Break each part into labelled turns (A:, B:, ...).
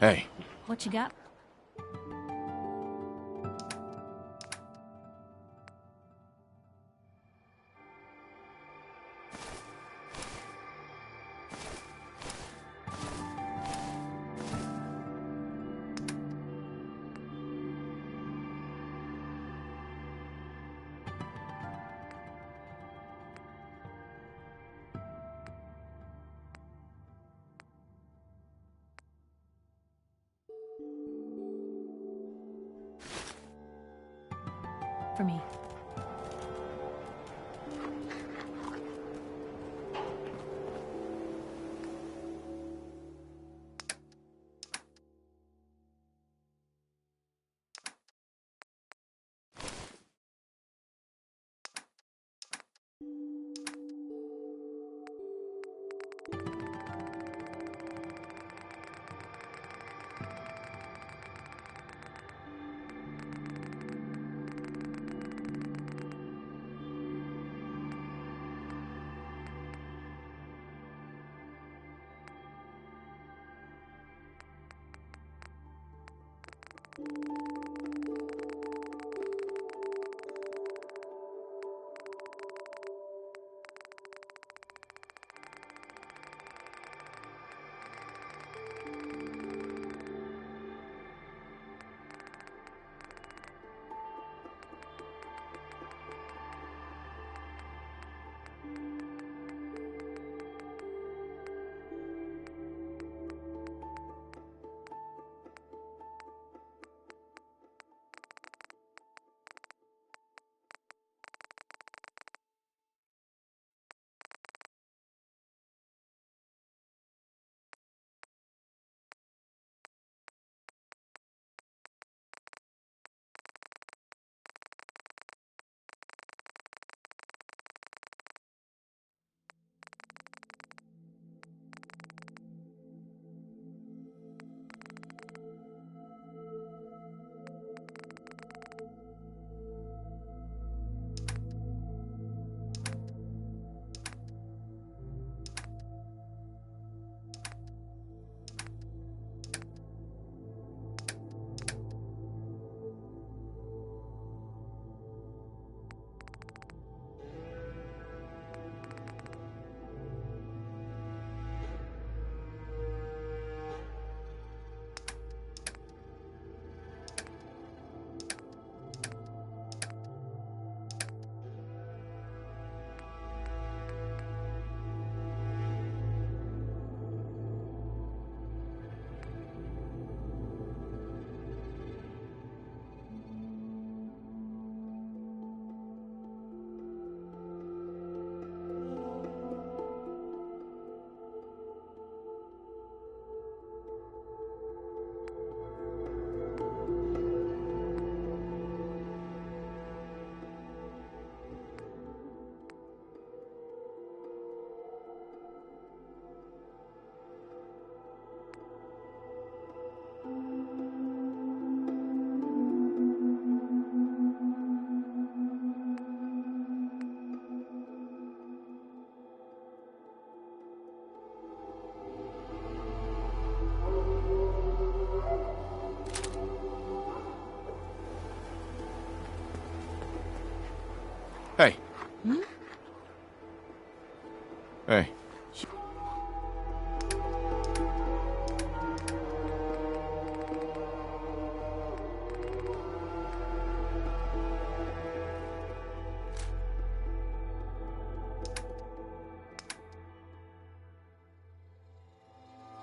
A: Hey.
B: What you got? For me.
A: Hey.
B: Hmm?
A: Hey.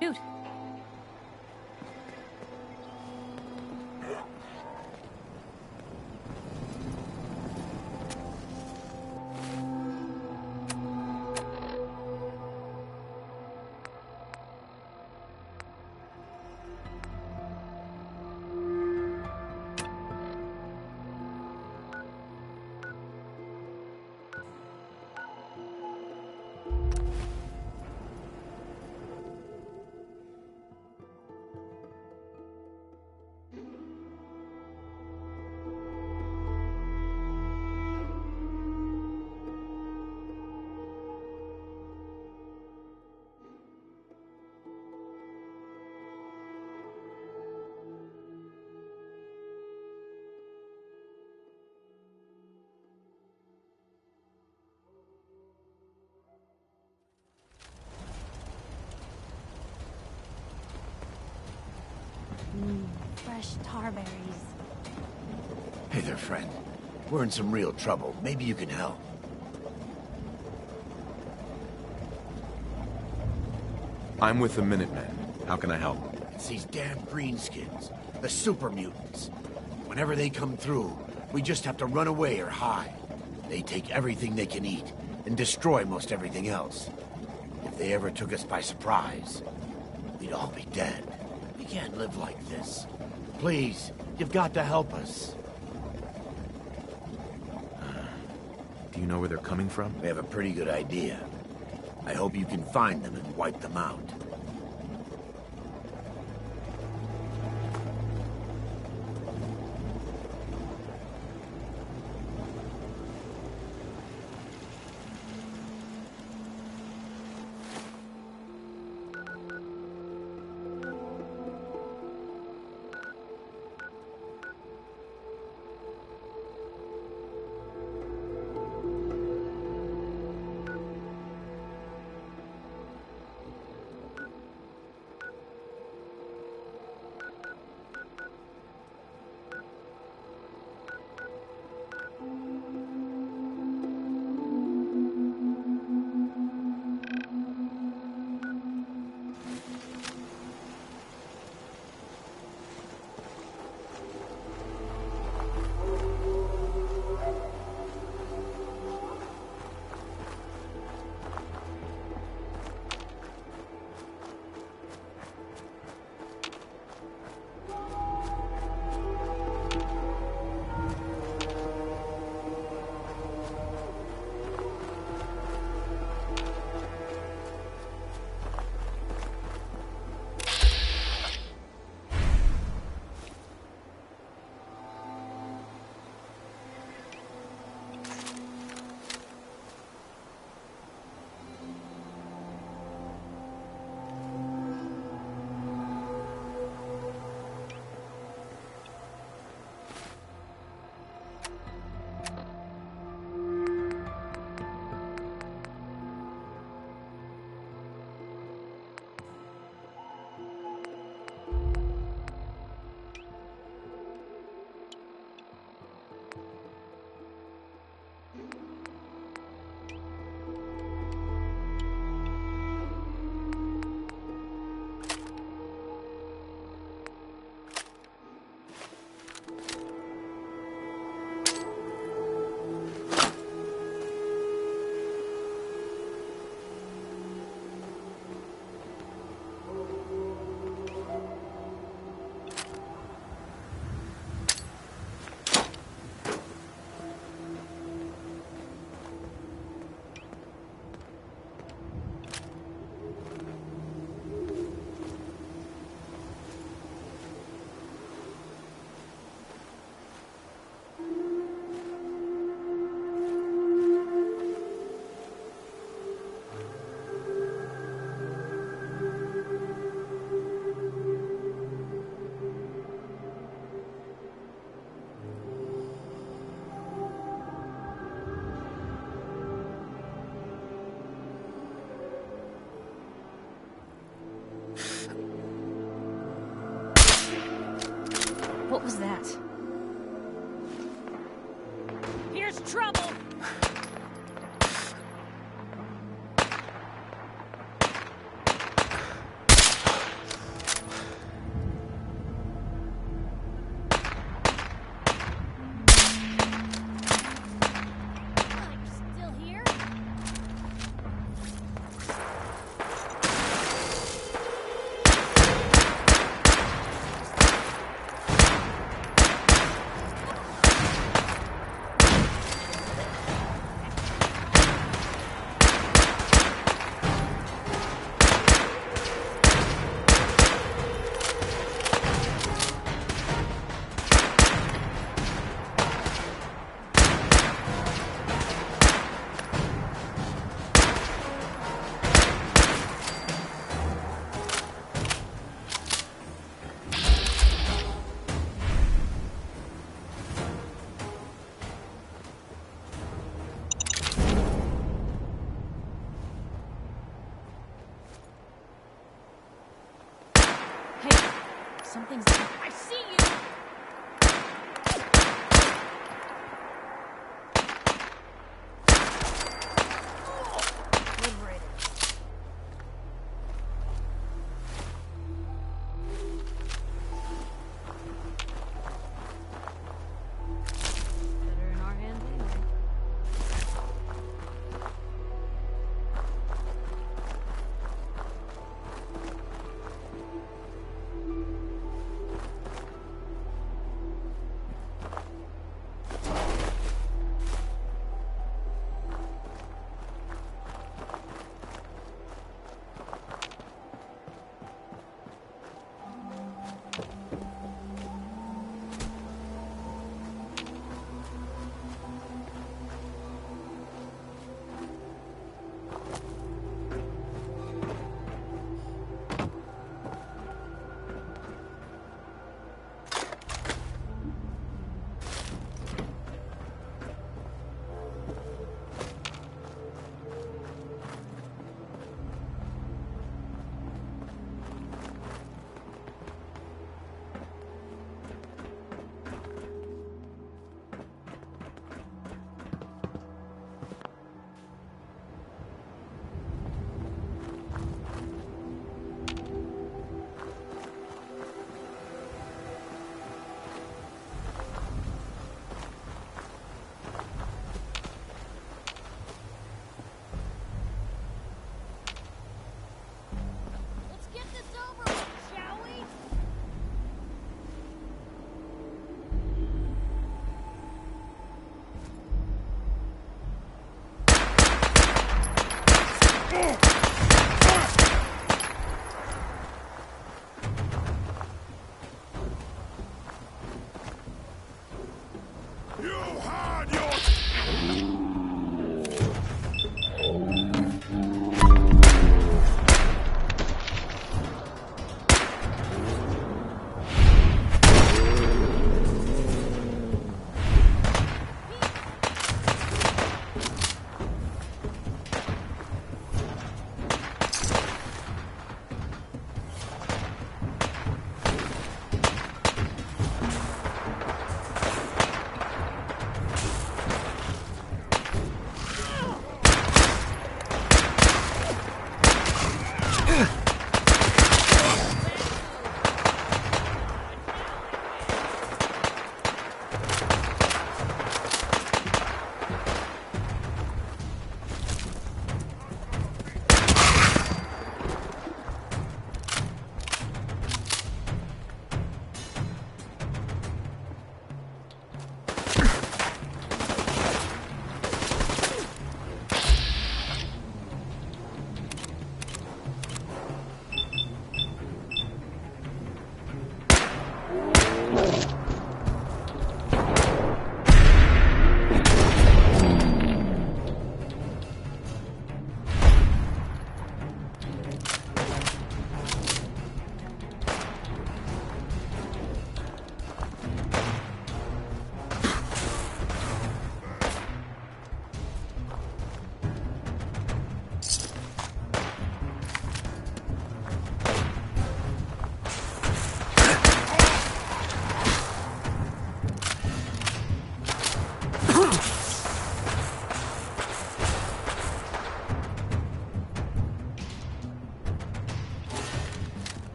B: Dude. Fresh tarberries.
A: Hey there, friend. We're in some real trouble. Maybe you can help.
C: I'm with the Minutemen. How can I help?
A: It's these damn greenskins. The super mutants. Whenever they come through, we just have to run away or hide. They take everything they can eat and destroy most everything else. If they ever took us by surprise, we'd all be dead. We can't live like this. Please, you've got to help us.
C: Do you know where they're coming from?
A: We have a pretty good idea. I hope you can find them and wipe them out.
B: What was that? Here's trouble! Still here? Something's... I see you! Liberated. Better in our hands anyway.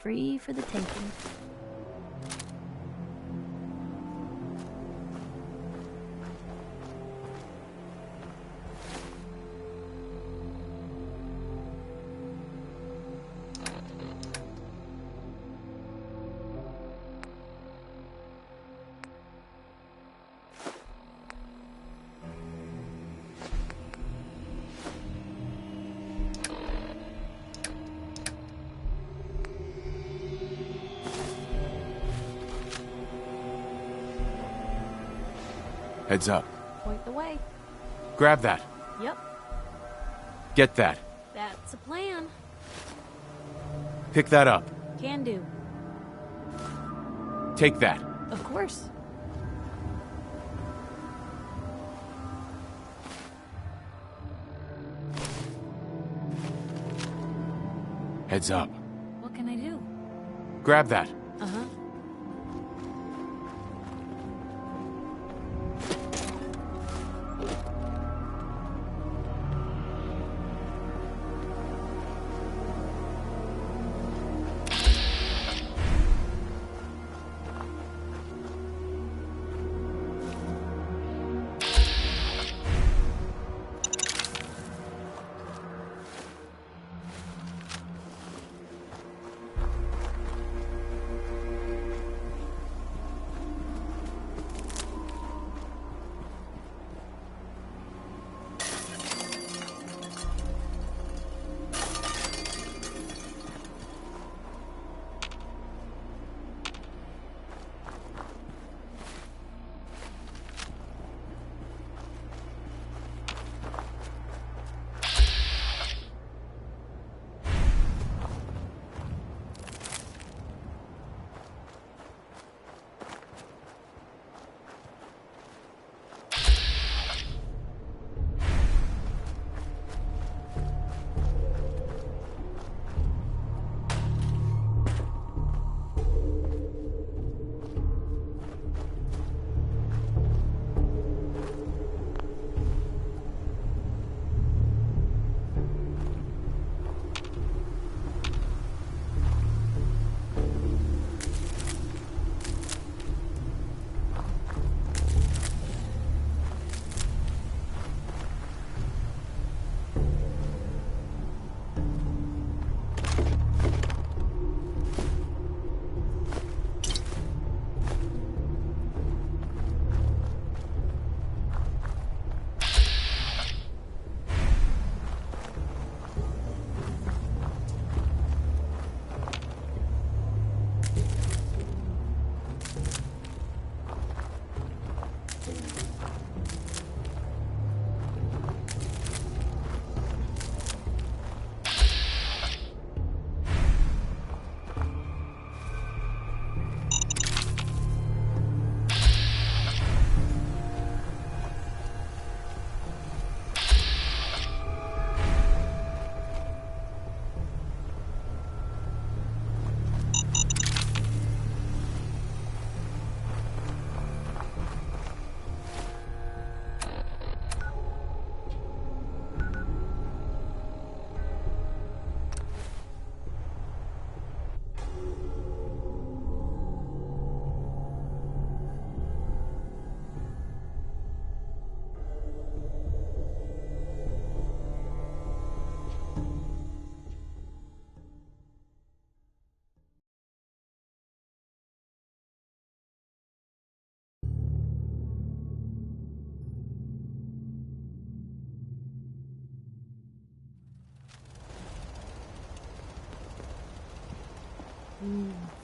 B: free for the taking.
C: Heads up.
B: Point the way.
C: Grab that.
B: Yep,
C: Get that.
B: that's a plan.
C: Pick that up.
B: Can do.
C: Take that.
B: Of course.
C: Heads up.
B: What can I do?
C: Grab that.
B: Uh-huh.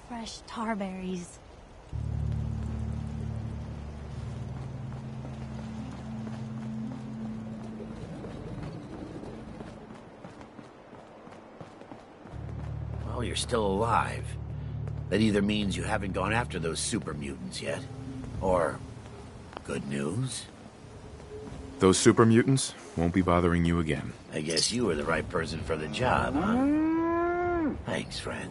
B: Fresh tarberries.
A: Well, you're still alive. That either means you haven't gone after those super mutants yet, or good news.
C: Those super mutants won't be bothering you again.
A: I guess you were the right person for the job, huh? Thanks, friend.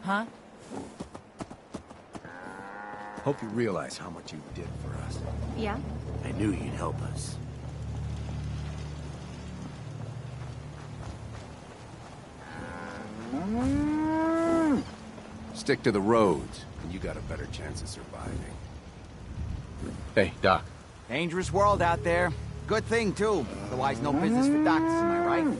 D: Huh?
E: Hope you realize how much you did for us.
B: Yeah?
A: I knew you'd help us.
E: Stick to the roads, and you got a better chance of surviving.
C: Hey, Doc.
D: Dangerous world out there. Good thing, too. Otherwise, no business for doctors, am I right?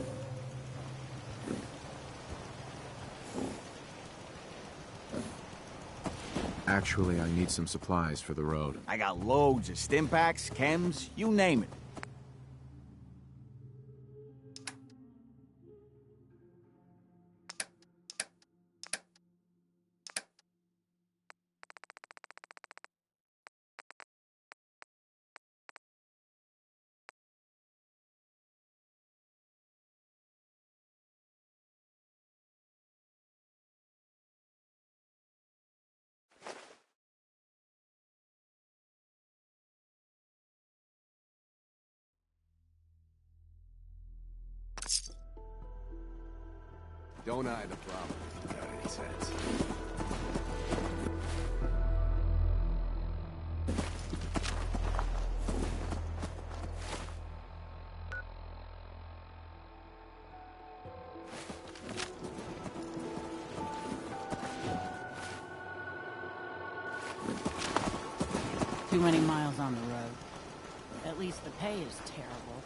C: Actually, I need some supplies for the road.
D: I got loads of Stimpaks, chems, you name it.
E: Don't eye the problem if you got any sense.
F: Too many miles on the road. At least the pay is terrible.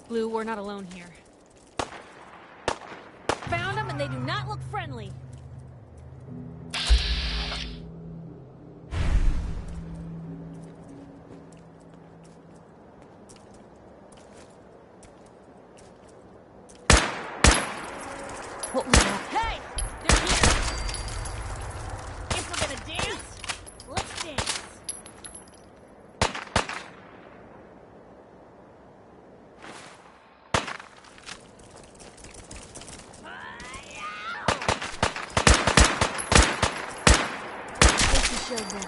B: Blue, we're not alone here. Found them and they do not look friendly. What was that? Hey! They're here! Guess we're gonna dance? Let's dance! Showed them.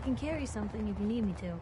G: can carry something if you need me to.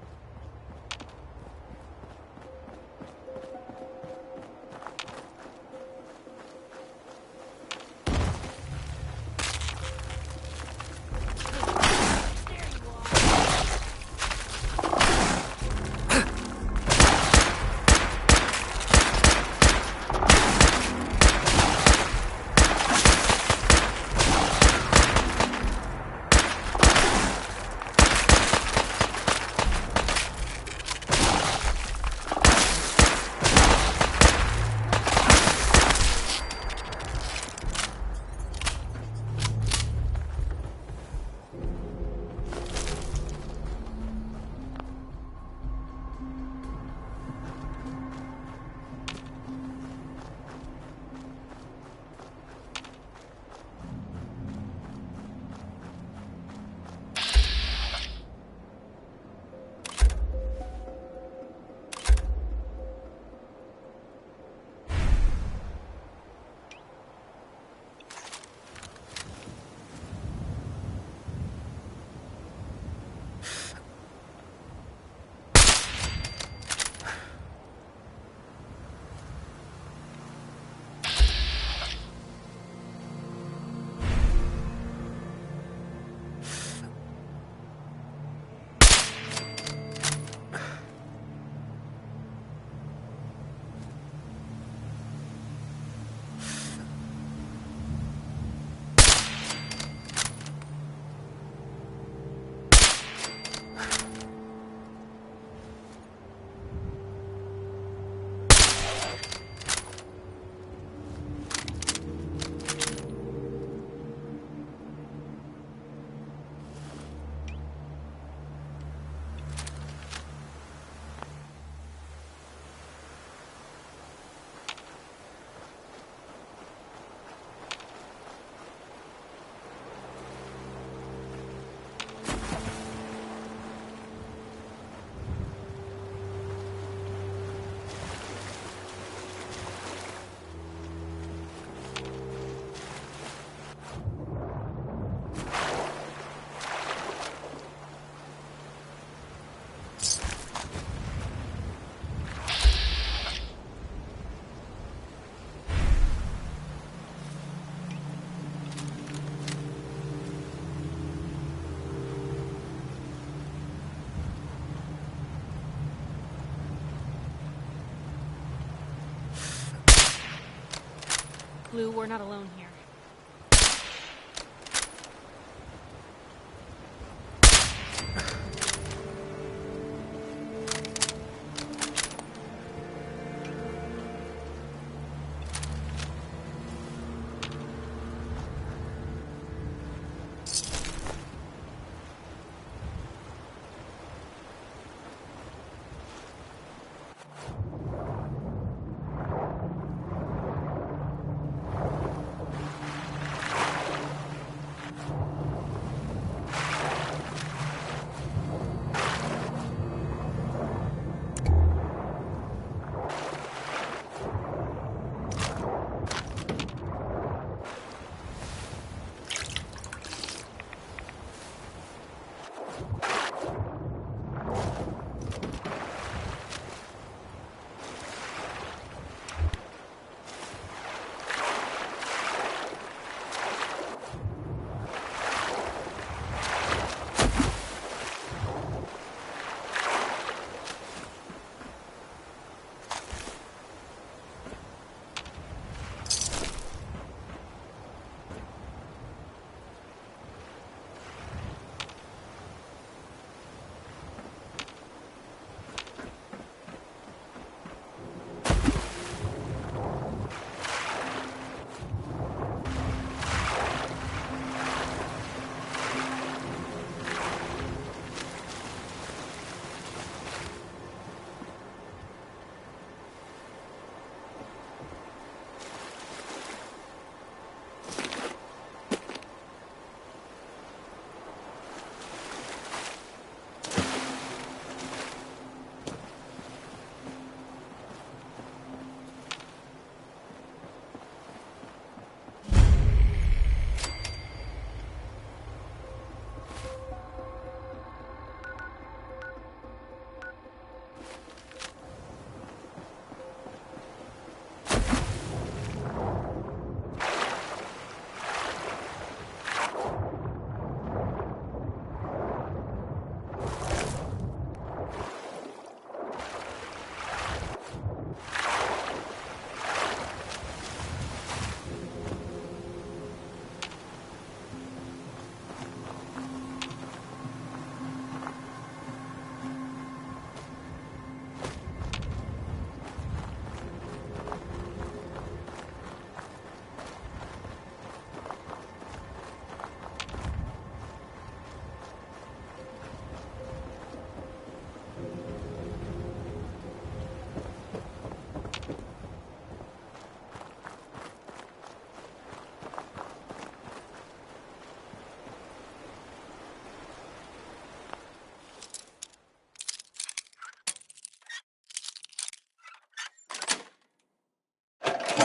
B: Blue, we're not alone here.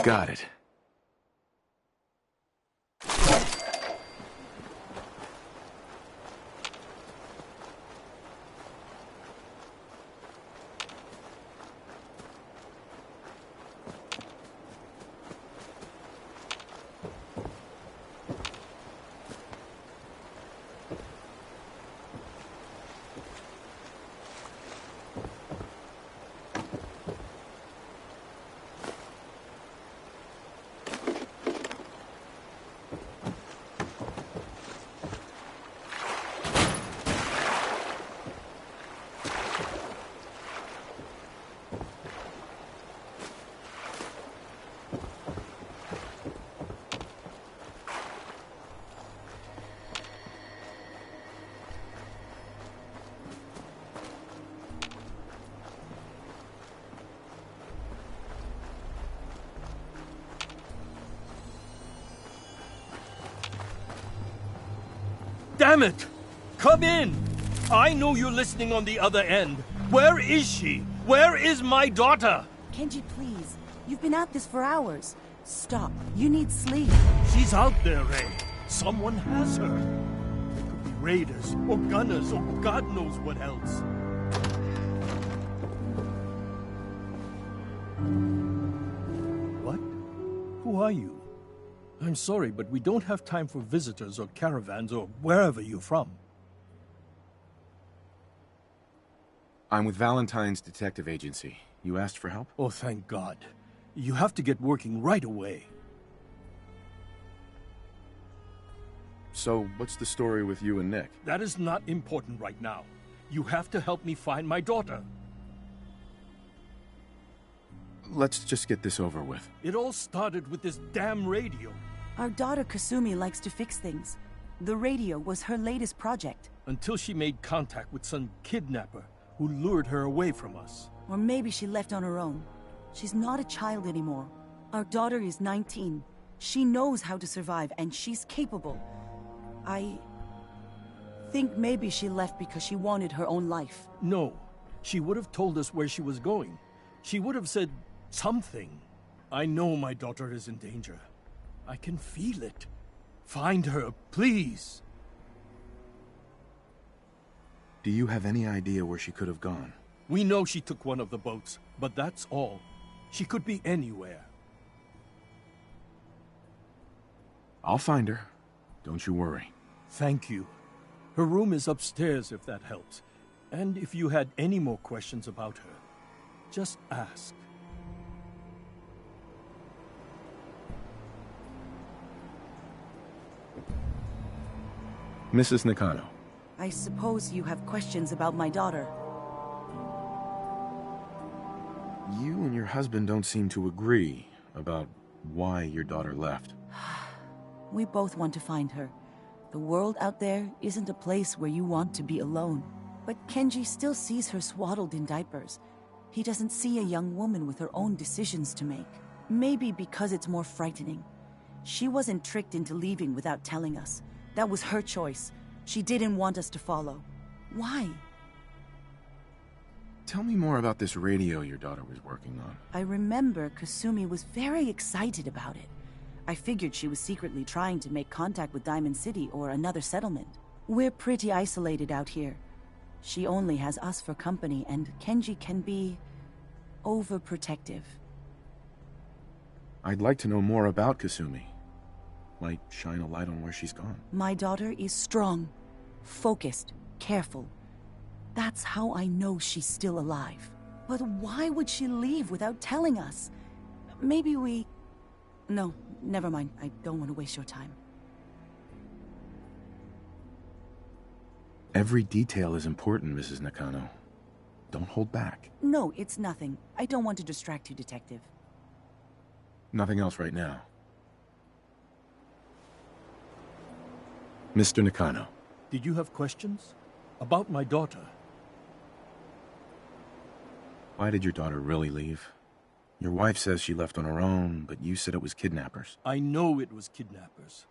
C: Got it.
H: Damn it! Come in! I know you're listening on the other end. Where is she? Where is my daughter?
I: Kenji, please. You've been at this for hours. Stop. You need sleep.
H: She's out there, Ray. Someone has her. They could be raiders, or gunners, or God knows what else. What? Who are you? I'm sorry, but we don't have time for visitors or caravans or wherever you're from.
C: I'm with Valentine's detective agency. You asked for help?
H: Oh, thank God. You have to get working right away.
C: So, what's the story with you and Nick?
H: That is not important right now. You have to help me find my daughter.
C: Let's just get this over with.
H: It all started with this damn radio.
I: Our daughter Kasumi likes to fix things. The radio was her latest project.
H: Until she made contact with some kidnapper who lured her away from us.
I: Or maybe she left on her own. She's not a child anymore. Our daughter is 19. She knows how to survive, and she's capable. I think maybe she left because she wanted her own life.
H: No. She would have told us where she was going. She would have said something. I know my daughter is in danger. I can feel it. Find her, please.
C: Do you have any idea where she could have gone?
H: We know she took one of the boats, but that's all. She could be anywhere.
C: I'll find her. Don't you worry.
H: Thank you. Her room is upstairs if that helps. And if you had any more questions about her, just ask.
C: Mrs. Nakano.
I: I suppose you have questions about my daughter.
C: You and your husband don't seem to agree about why your daughter left.
I: We both want to find her. The world out there isn't a place where you want to be alone. But Kenji still sees her swaddled in diapers. He doesn't see a young woman with her own decisions to make. Maybe because it's more frightening. She wasn't tricked into leaving without telling us. That was her choice. She didn't want us to follow. Why?
C: Tell me more about this radio your daughter was working on.
I: I remember Kasumi was very excited about it. I figured she was secretly trying to make contact with Diamond City or another settlement. We're pretty isolated out here. She only has us for company, and Kenji can be overprotective.
C: I'd like to know more about Kasumi. Might shine a light on where she's gone.
I: My daughter is strong, focused, careful. That's how I know she's still alive. But why would she leave without telling us? Maybe we... No, never mind. I don't want to waste your time.
C: Every detail is important, Mrs. Nakano. Don't hold back.
I: No, it's nothing. I don't want to distract you, Detective.
C: Nothing else right now. Mr. Nakano.
H: Did you have questions? About my daughter?
C: Why did your daughter really leave? Your wife says she left on her own, but you said it was kidnappers.
H: I know it was kidnappers.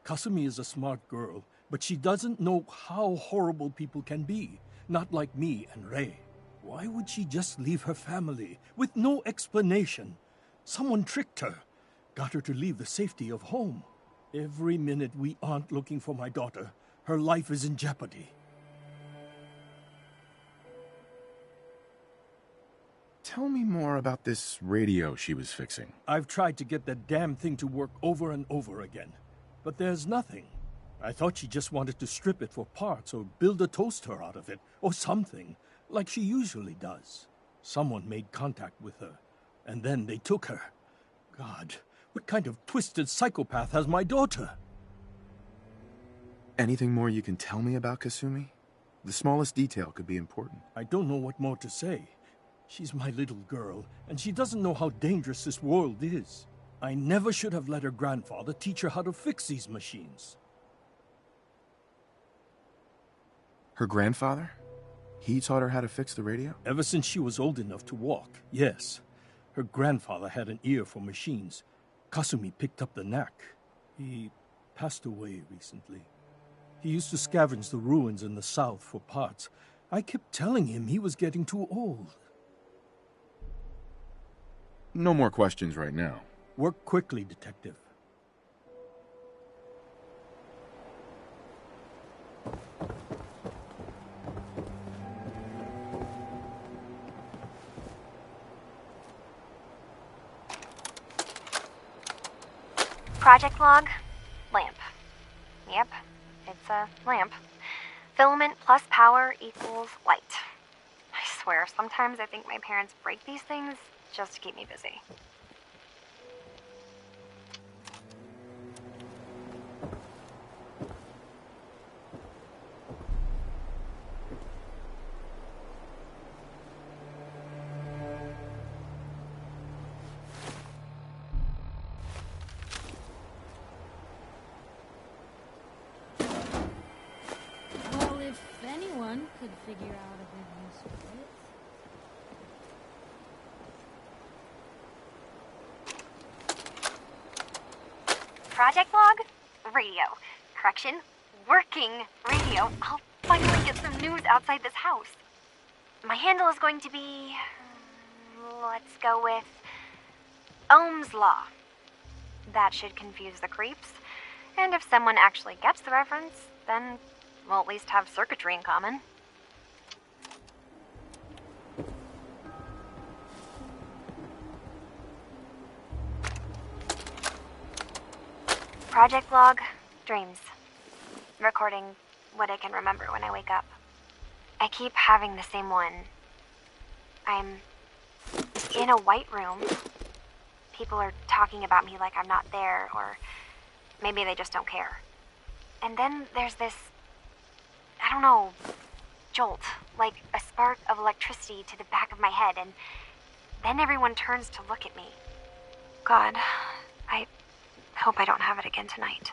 H: Kasumi is a smart girl, but she doesn't know how horrible people can be. Not like me and Ray. Why would she just leave her family with no explanation? Someone tricked her. got her to leave the safety of home. Every minute we aren't looking for my daughter, her life is in jeopardy.
C: Tell me more about this radio she was fixing.
H: I've tried to get that damn thing to work over and over again, but there's nothing. I thought she just wanted to strip it for parts or build a toaster out of it, or something, like she usually does. Someone made contact with her, and then they took her. God, what kind of twisted psychopath has my daughter?
C: Anything more you can tell me about Kasumi? The smallest detail could be important.
H: I don't know what more to say. She's my little girl, and she doesn't know how dangerous this world is. I never should have let her grandfather teach her how to fix these machines.
C: Her grandfather? He taught her how to fix the radio?
H: Ever since she was old enough to walk, yes. Her grandfather had an ear for machines. Kasumi picked up the knack. He passed away recently. He used to scavenge the ruins in the south for parts. I kept telling him he was getting too old.
C: No more questions right now.
H: Work quickly, Detective.
J: Project log, lamp. Yep, it's a lamp. Filament plus power equals light. I swear, sometimes I think my parents break these things just to keep me busy.
G: Well, if anyone could figure out a good use for it.
J: Project log, radio. Correction, working radio. I'll finally get some news outside this house. My handle is going to be... let's go with... Ohm's Law. That should confuse the creeps. And if someone actually gets the reference, then we'll at least have circuitry in common. Project log, dreams. Recording what I can remember when I wake up. I keep having the same one. I'm in a white room. People are talking about me like I'm not there, or maybe they just don't care. And then there's this, I don't know, jolt, like a spark of electricity to the back of my head, and then everyone turns to look at me. God, I hope I don't have it again tonight.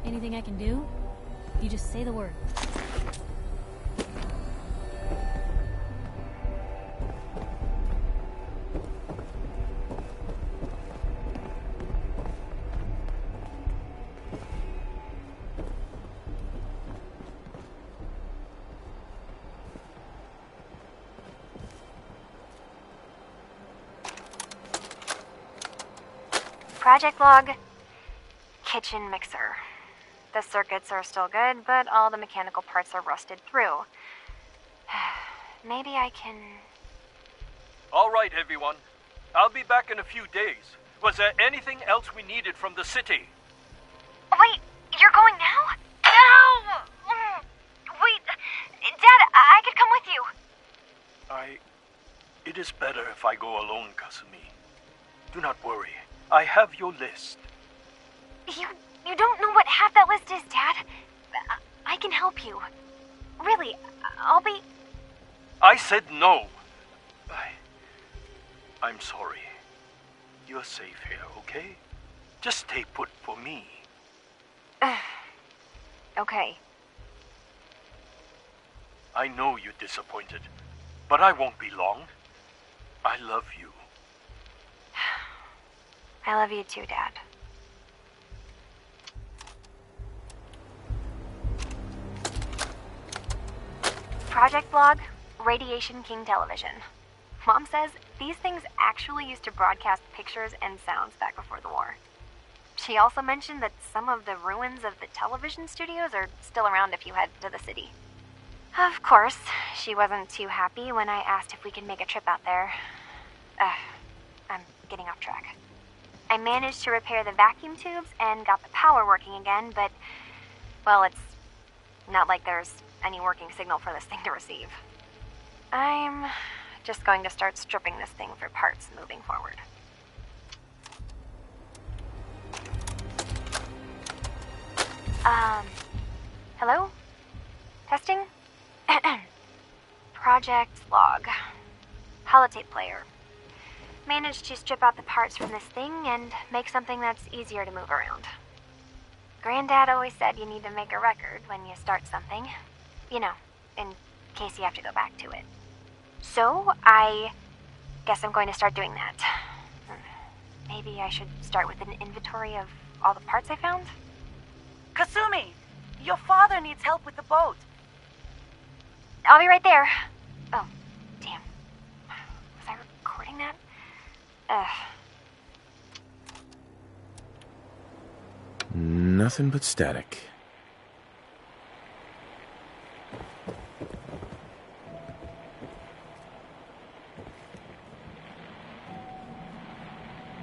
G: Anything I can do? You just say the word.
J: Project log, kitchen mixer. The circuits are still good, but all the mechanical parts are rusted through. Maybe I can...
H: All right, everyone. I'll be back in a few days. Was there anything else we needed from the city?
J: Wait, you're going now? No! Wait, Dad, I could come with you.
H: It is better if I go alone, Kasumi. Do not worry. I have your list.
J: You don't know what half that list is, Dad. I can help you. Really, I'll be...
H: I said no. I'm sorry. You're safe here, okay? Just stay put for me.
J: Okay.
H: I know you're disappointed, but I won't be long. I love you.
J: I love you too, Dad. Project log, Radiation King Television. Mom says these things actually used to broadcast pictures and sounds back before the war. She also mentioned that some of the ruins of the television studios are still around if you head to the city. Of course, she wasn't too happy when I asked if we could make a trip out there. I'm getting off track. I managed to repair the vacuum tubes and got the power working again, but, well, it's not like there's any working signal for this thing to receive. I'm just going to start stripping this thing for parts moving forward. Hello? Testing? Project log. Holotape player. Managed to strip out the parts from this thing and make something that's easier to move around. Granddad always said you need to make a record when you start something. You know, in case you have to go back to it. So, I guess I'm going to start doing that. Maybe I should start with an inventory of all the parts I found?
K: Kasumi! Your father needs help with the boat.
J: I'll be right there. Oh, damn. Was I recording that?
C: Nothing but static.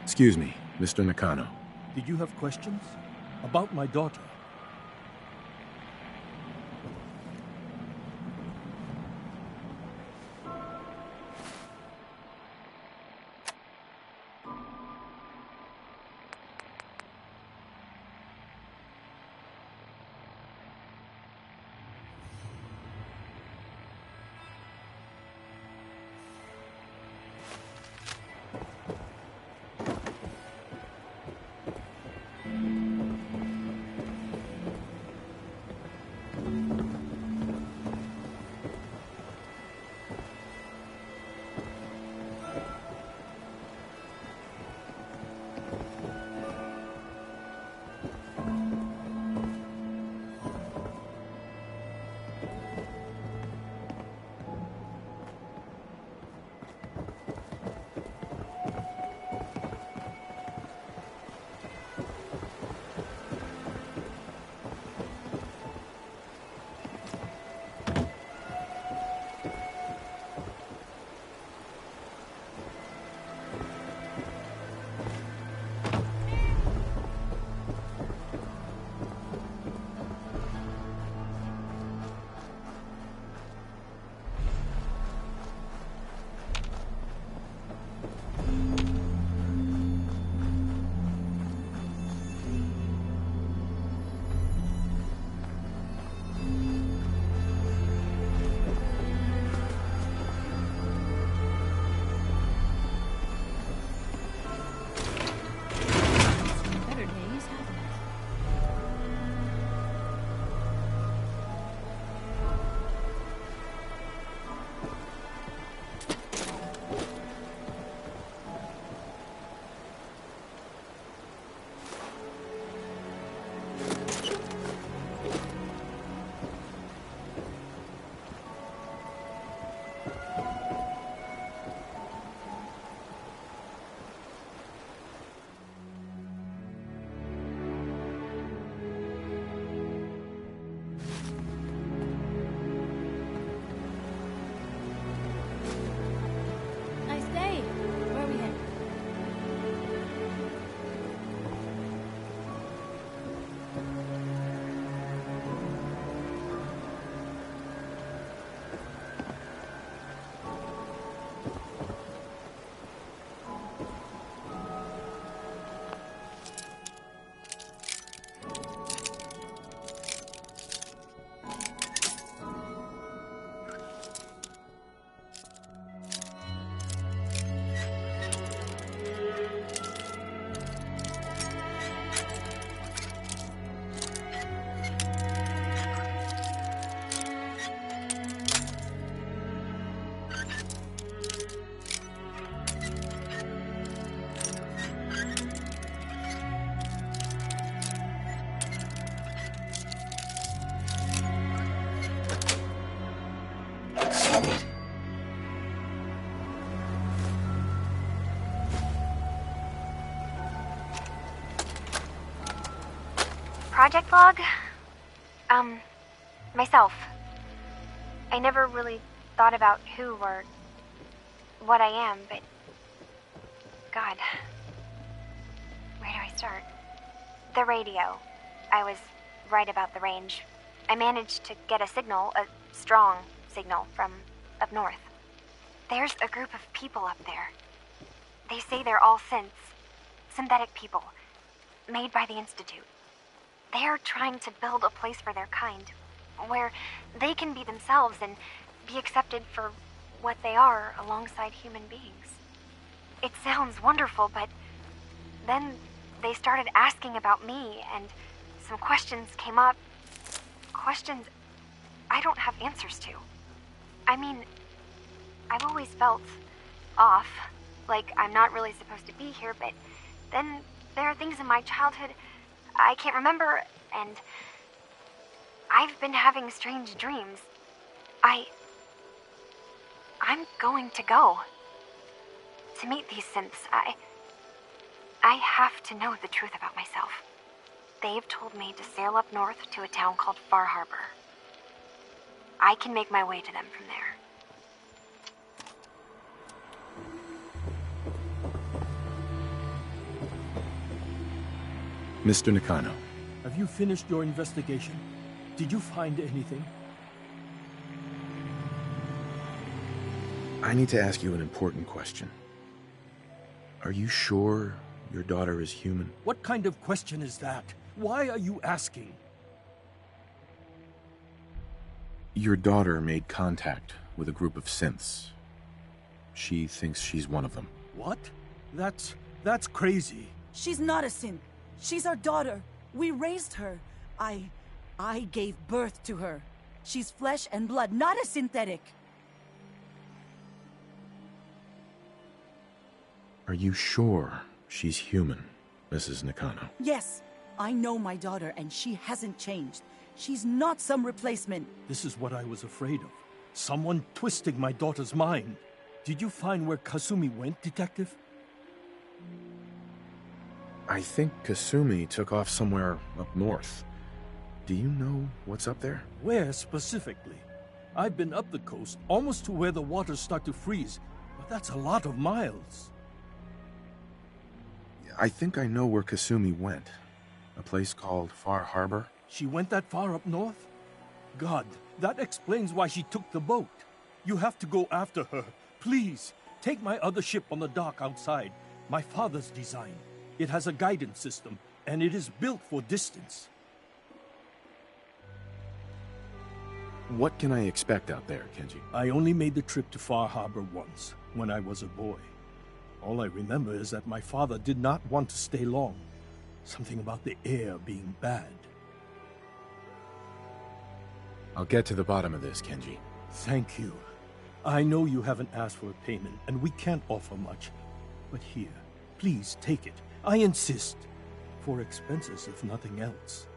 C: Excuse me, Mr. Nakano.
H: Did you have questions? About my daughter?
J: project log? Myself. I never really thought about who or what I am, but... God. Where do I start? The radio. I was right about the range. I managed to get a signal, a strong signal, from up north. There's a group of people up there. They say they're all synths. Synthetic people. Made by the Institute. They are trying to build a place for their kind, where they can be themselves and be accepted for what they are alongside human beings. It sounds wonderful, but then they started asking about me, and some questions came up. Questions I don't have answers to. I mean, I've always felt off, like I'm not really supposed to be here, but then there are things in my childhood I can't remember, and I've been having strange dreams. I'm going to go. To meet these synths, I have to know the truth about myself. They've told me to sail up north to a town called Far Harbor. I can make my way to them from there.
C: Mr. Nakano.
H: Have you finished your investigation? Did you find anything?
C: I need to ask you an important question. Are you sure your daughter is human?
H: What kind of question is that? Why are you asking?
C: Your daughter made contact with a group of synths. She thinks she's one of them.
H: What? That's crazy.
I: She's not a synth. She's our daughter. We raised her. I gave birth to her. She's flesh and blood, not a synthetic.
C: Are you sure she's human, Mrs. Nakano?
I: Yes, I know my daughter, and she hasn't changed. She's not some replacement.
H: This is what I was afraid of. Someone twisting my daughter's mind. Did you find where Kasumi went, Detective?
C: I think Kasumi took off somewhere up north. Do you know what's up there?
H: Where specifically? I've been up the coast, almost to where the waters start to freeze, but that's a lot of miles.
C: I think I know where Kasumi went. A place called Far Harbor.
H: She went that far up north? God, that explains why she took the boat. You have to go after her. Please, take my other ship on the dock outside. My father's design. It has a guidance system, and it is built for distance.
C: What can I expect out there, Kenji?
H: I only made the trip to Far Harbor once, when I was a boy. All I remember is that my father did not want to stay long. Something about the air being bad.
C: I'll get to the bottom of this, Kenji.
H: Thank you. I know you haven't asked for a payment, and we can't offer much. But here, please take it. I insist. For expenses, if nothing else.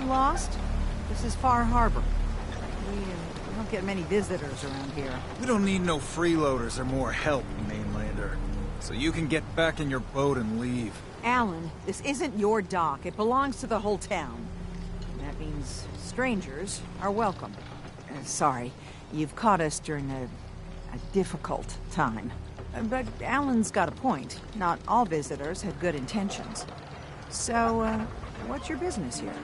L: lost? This is Far Harbor. We don't get many visitors around here.
M: We don't need no freeloaders or more help, mainlander. So you can get back in your boat and leave.
L: Alan, this isn't your dock. It belongs to the whole town. And that means strangers are welcome. Sorry, you've caught us during a difficult time. But Alan's got a point. Not all visitors have good intentions. So, what's your business here?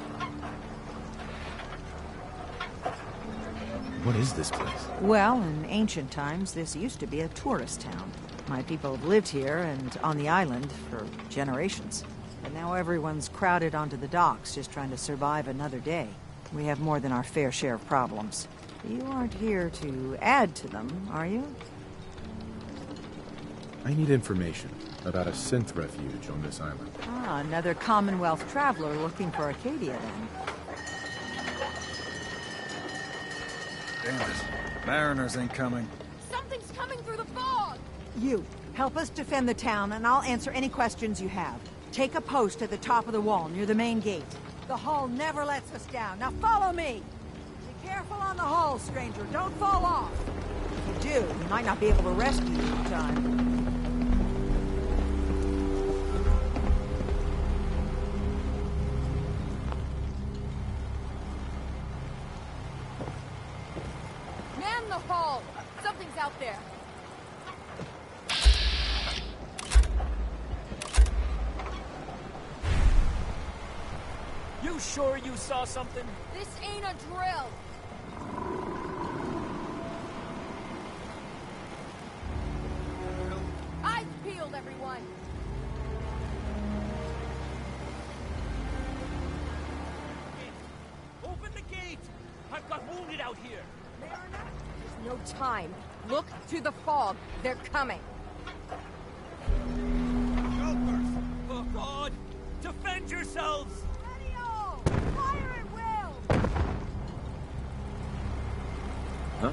C: What is this place?
L: Well, in ancient times, this used to be a tourist town. My people have lived here and on the island for generations. But now everyone's crowded onto the docks, just trying to survive another day. We have more than our fair share of problems. You aren't here to add to them, are you?
C: I need information about a synth refuge on this island.
L: Ah, another Commonwealth traveler looking for Acadia, then.
M: Damn it. Mariners ain't coming.
B: Something's coming through the fog!
L: You, help us defend the town, and I'll answer any questions you have. Take a post at the top of the wall, near the main gate. The hull never lets us down. Now follow me! Be careful on the hull, stranger. Don't fall off. If you do, we might not be able to rescue you in time.
B: Man the hull! Something's out there.
H: You sure you saw something?
B: This ain't a drill. Eyes peeled, everyone.
H: Open the gate! I've got wounded out here.
B: There's no time. Look to the fog. They're coming.
H: Helpers! Oh, God! Defend yourselves!
B: Fire at will!
C: Huh?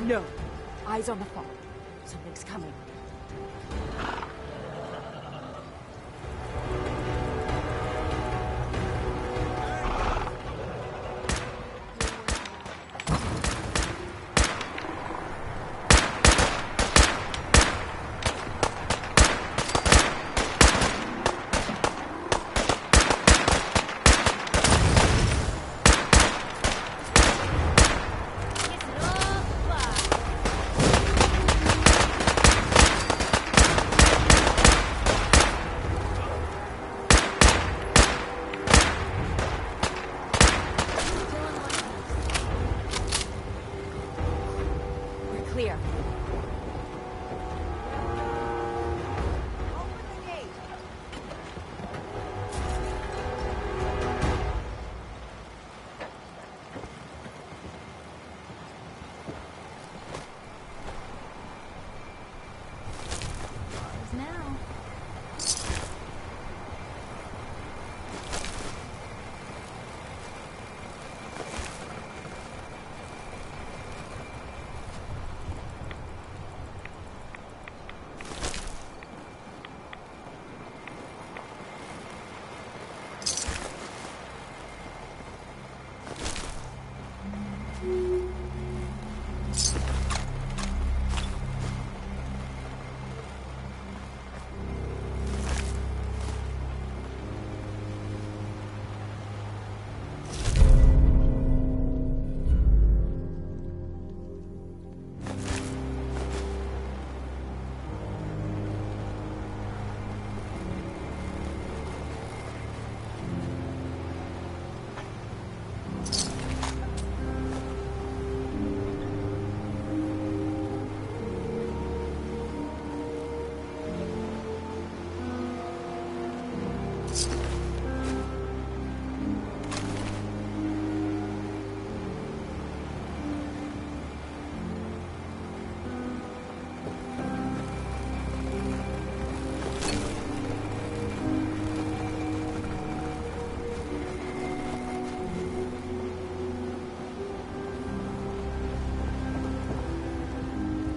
B: No. Eyes on the fog. Something's coming.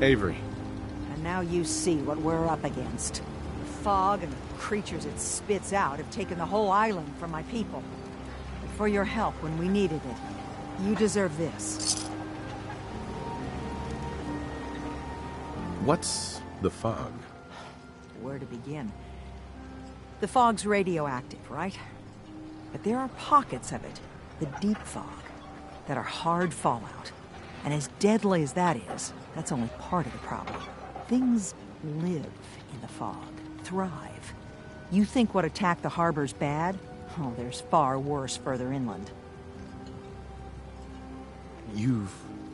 C: Avery.
L: And now you see what we're up against. The fog and the creatures it spits out have taken the whole island from my people. But for your help when we needed it, you deserve this.
C: What's the fog?
L: Where to begin? The fog's radioactive, right? But there are pockets of it, the deep fog, that are hard fallout. And as deadly as that is, that's only part of the problem. Things live in the fog, thrive. You think what attacked the harbor's bad? Oh, there's far worse further inland.
C: You've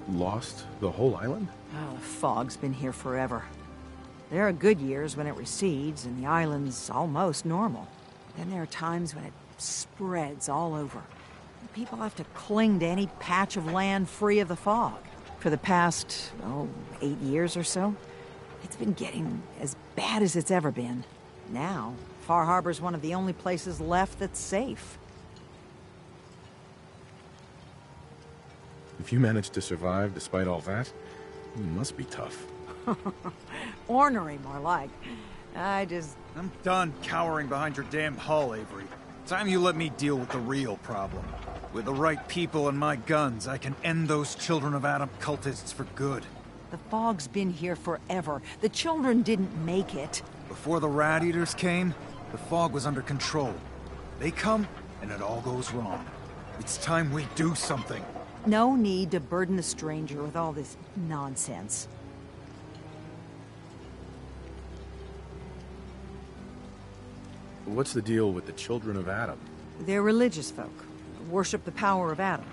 C: lost the whole island?
L: Oh, the fog's been here forever. There are good years when it recedes and the island's almost normal. Then there are times when it spreads all over. People have to cling to any patch of land free of the fog. For the past, 8 years or so, it's been getting as bad as it's ever been. Now, Far Harbor's one of the only places left that's safe.
C: If you managed to survive despite all that, you must be tough.
L: Ornery, more like.
M: I'm done cowering behind your damn hull, Avery. Time you let me deal with the real problem. With the right people and my guns, I can end those Children of Adam cultists for good.
L: The fog's been here forever. The children didn't make it.
M: Before the Rat Eaters came, the fog was under control. They come, and it all goes wrong. It's time we do something.
L: No need to burden the stranger with all this nonsense.
C: What's the deal with the Children of Adam?
L: They're religious folk. Worship the power of Adam.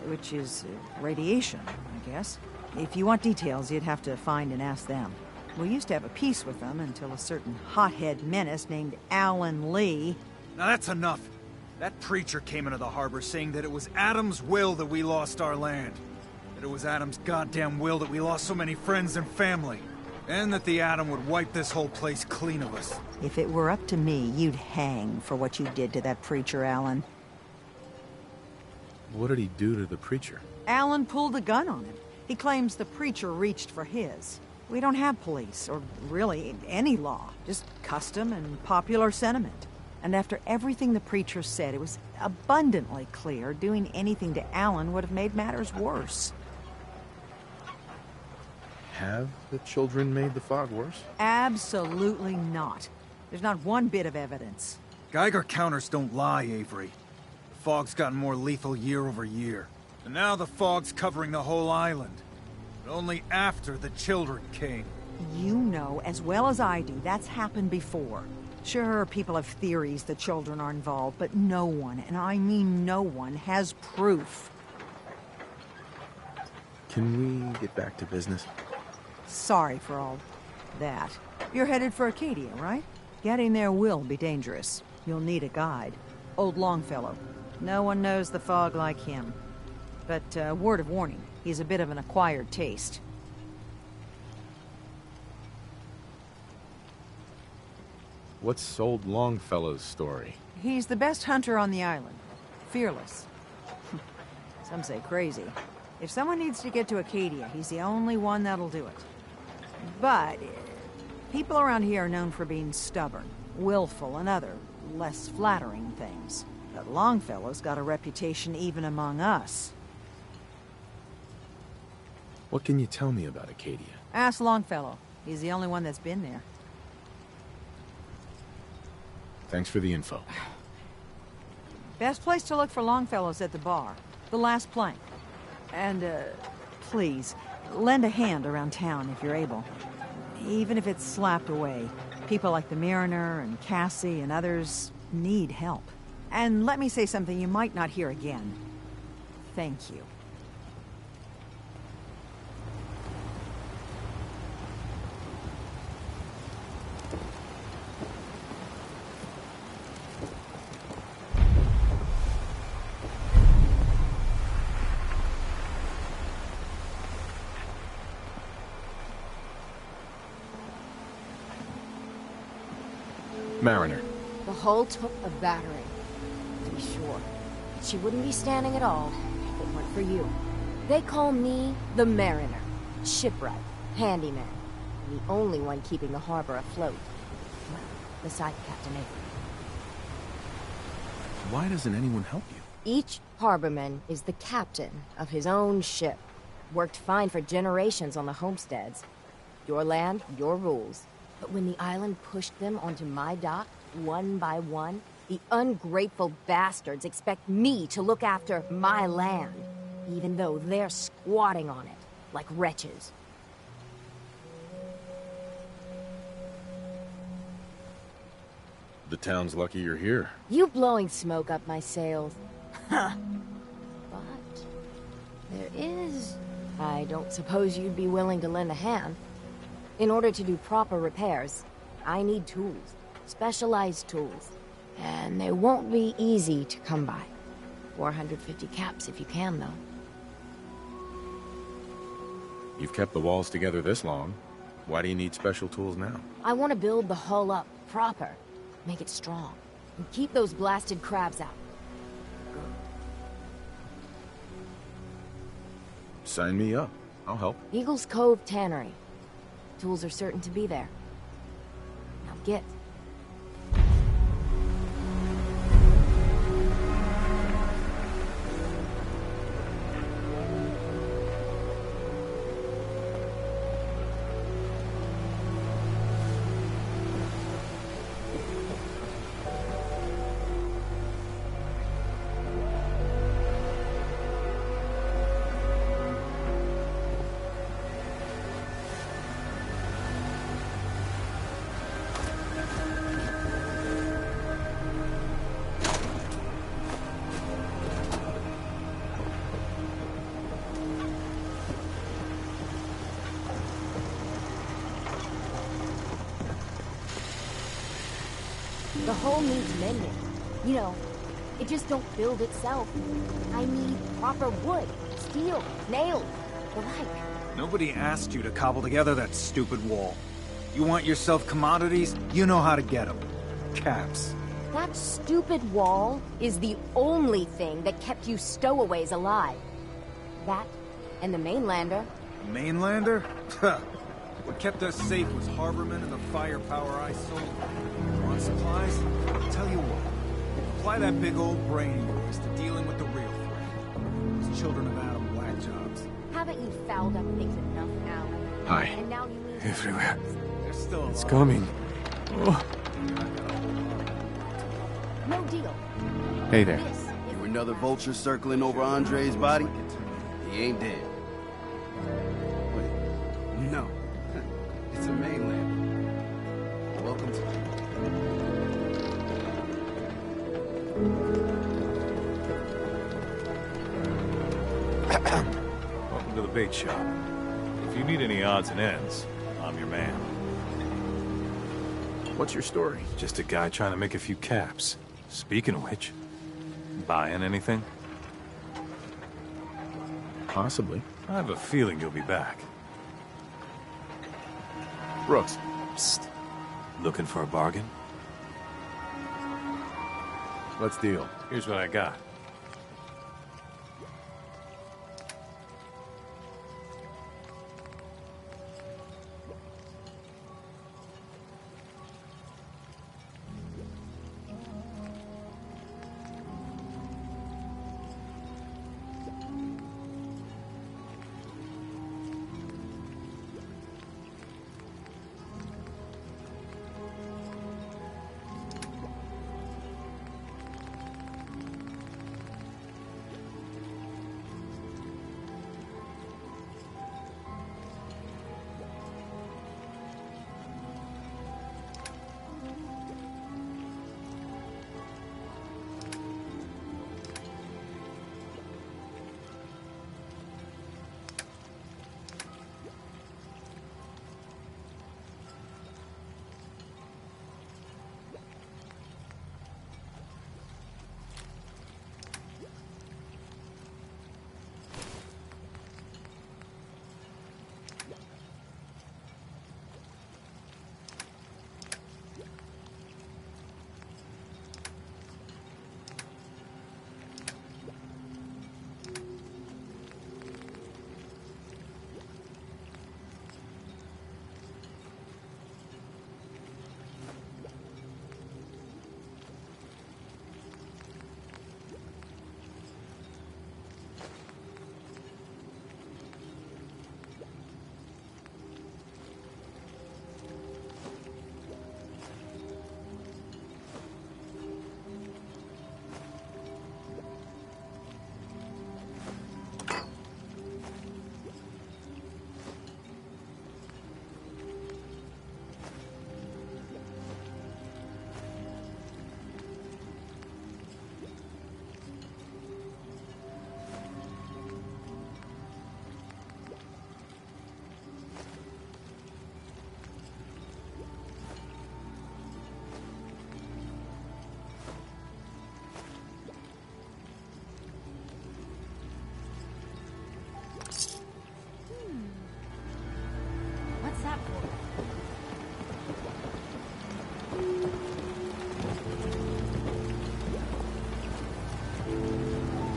L: Which is radiation, I guess. If you want details, you'd have to find and ask them. We used to have a peace with them until a certain hothead menace named Alan Lee...
M: Now that's enough. That preacher came into the harbor saying that it was Adam's will that we lost our land. That it was Adam's goddamn will that we lost so many friends and family. And that the Atom would wipe this whole place clean of us.
L: If it were up to me, you'd hang for what you did to that preacher, Alan.
C: What did he do to the preacher?
L: Alan pulled a gun on him. He claims the preacher reached for his. We don't have police, or really any law. Just custom and popular sentiment. And after everything the preacher said, it was abundantly clear doing anything to Alan would have made matters worse.
C: Have the children made the fog worse?
L: Absolutely not. There's not one bit of evidence.
M: Geiger counters don't lie, Avery. The fog's gotten more lethal year over year. And now the fog's covering the whole island. But only after the children came.
L: You know as well as I do that's happened before. Sure, people have theories the children are involved, but no one, and I mean no one, has proof.
C: Can we get back to business?
L: Sorry for all that. You're headed for Acadia, right? Getting there will be dangerous. You'll need a guide. Old Longfellow. No one knows the fog like him. But, word of warning, he's a bit of an acquired taste.
C: What's old Longfellow's story?
L: He's the best hunter on the island. Fearless. Some say crazy. If someone needs to get to Acadia, he's the only one that'll do it. But people around here are known for being stubborn, willful, and other, less flattering things. But Longfellow's got a reputation even among us.
C: What can you tell me about Acadia?
L: Ask Longfellow. He's the only one that's been there.
C: Thanks for the info.
L: Best place to look for Longfellow's at the bar. The last plank. And, please, lend a hand around town if you're able. Even if it's slapped away. People like the Mariner and Cassie and others need help. And let me say something you might not hear again. Thank you.
C: Mariner.
B: The hull took a battering, to be sure. She wouldn't be standing at all if it weren't for you. They call me the Mariner. Shipwright.
N: handyman. The only one keeping the harbor afloat. Well, besides Captain Avery.
C: Why doesn't anyone help you?
N: Each harborman is the captain of his own ship. Worked fine for generations on the homesteads. Your land, your rules. But when the island pushed them onto my dock, one by one, the ungrateful bastards expect me to look after my land, even though they're squatting on it, like wretches.
C: The town's lucky you're here.
N: You blowing smoke up my sails. Huh. But there is... I don't suppose you'd be willing to lend a hand. In order to do proper repairs, I need tools. Specialized tools. And they won't be easy to come by. 450 caps if you can, though.
C: You've kept the walls together this long. Why do you need special tools now?
N: I want to build the hull up proper. Make it strong. And keep those blasted crabs out.
C: Sign me up. I'll help.
N: Eagle's Cove Tannery. Tools are certain to be there. Now get. The hull needs mending. You know, it just don't build itself. I need proper wood, steel, nails, the like.
M: Nobody asked you to cobble together that stupid wall. You want yourself commodities? You know how to get them. Caps.
N: That stupid wall is the only thing that kept you stowaways alive. That and the mainlander.
M: Mainlander? Huh. What kept us safe was harbormen and the firepower I sold. Want supplies? I'll tell you what. Apply that big old brain of yours to dealing with the real threat. Those children of Adam whack jobs.
N: Haven't you fouled up things enough now?
C: Hi.
N: And now you lose
C: Everywhere.
M: They're still
C: It's coming. Oh.
N: No deal.
C: Hey there.
E: You another vulture circling over Andre's body? He ain't dead. Wait, no. It's a mainland. Welcome to...
O: Welcome to the bait shop. If you need any odds and ends, I'm your man.
C: What's your story?
O: Just a guy trying to make a few caps. Speaking of which, buying anything?
C: Possibly.
O: I have a feeling you'll be back.
C: Brooks.
O: Psst. Looking for a bargain?
C: Let's deal.
O: Here's what I got.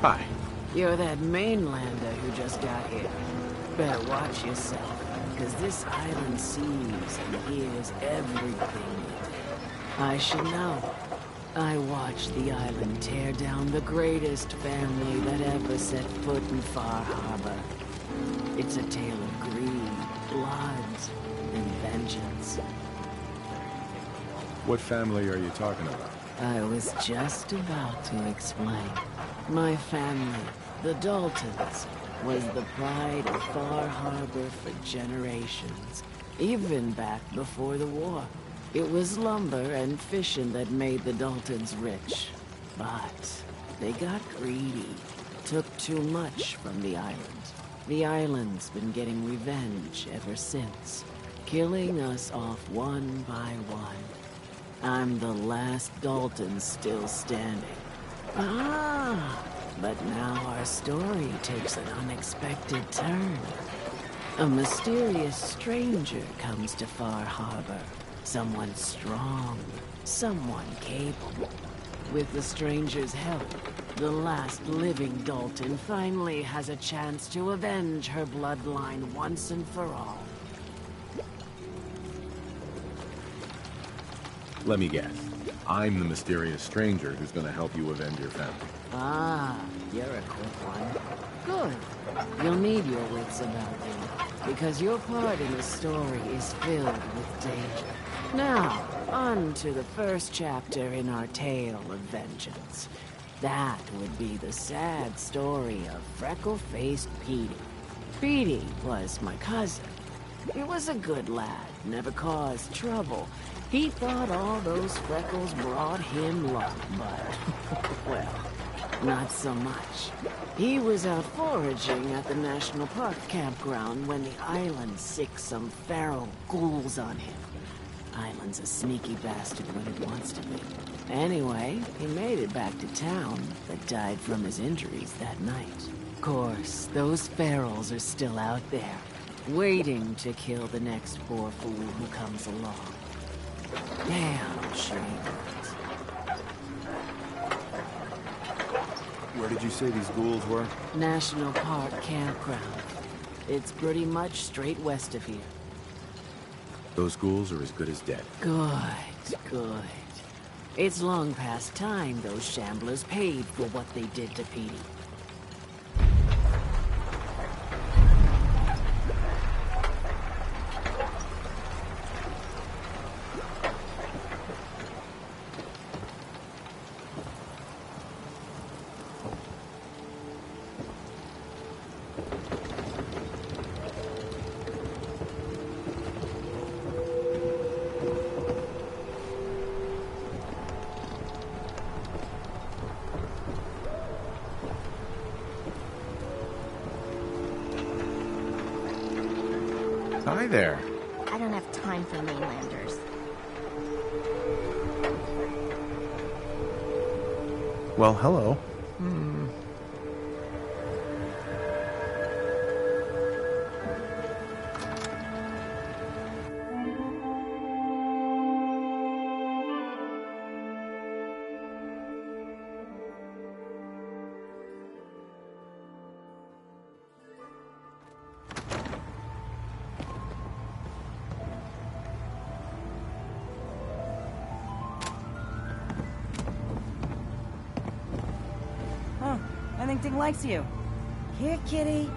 C: Hi.
F: You're that mainlander who just got here. Better watch yourself, because this island sees and hears everything you do. I should know. I watched the island tear down the greatest family that ever set foot in Far Harbor. It's a tale of greed, blood, and vengeance.
C: What family are you talking about?
F: I was just about to explain. My family, the Daltons, was the pride of Far Harbor for generations, even back before the war. It was lumber and fishing that made the Daltons rich. But they got greedy, took too much from the island. The island's been getting revenge ever since, killing us off one by one. I'm the last Dalton still standing. But now our story takes an unexpected turn. A mysterious stranger comes to Far Harbor. Someone strong, someone capable. With the stranger's help, the last living Dalton finally has a chance to avenge her bloodline once and for all.
C: Let me guess. I'm the mysterious stranger who's gonna help you avenge your family.
F: You're a quick one. Good. You'll need your wits about you, because your part in the story is filled with danger. Now, on to the first chapter in our tale of vengeance. That would be the sad story of freckle-faced Petey. Petey was my cousin. He was a good lad, never caused trouble. He thought all those freckles brought him luck, but, well, not so much. He was out foraging at the National Park campground when the island sicked some feral ghouls on him. Island's a sneaky bastard when it wants to be. Anyway, he made it back to town, but died from his injuries that night. Of course, those ferals are still out there, waiting to kill the next poor fool who comes along. Damn shame.
C: Where did you say these ghouls were?
F: National Park campground. It's pretty much straight west of here.
C: Those ghouls are as good as dead.
F: Good. It's long past time those shamblers paid for what they did to Petey.
C: Hi there.
P: I don't have time for mainlanders.
C: Well, hello.
I: Paddington likes you. Here, kitty.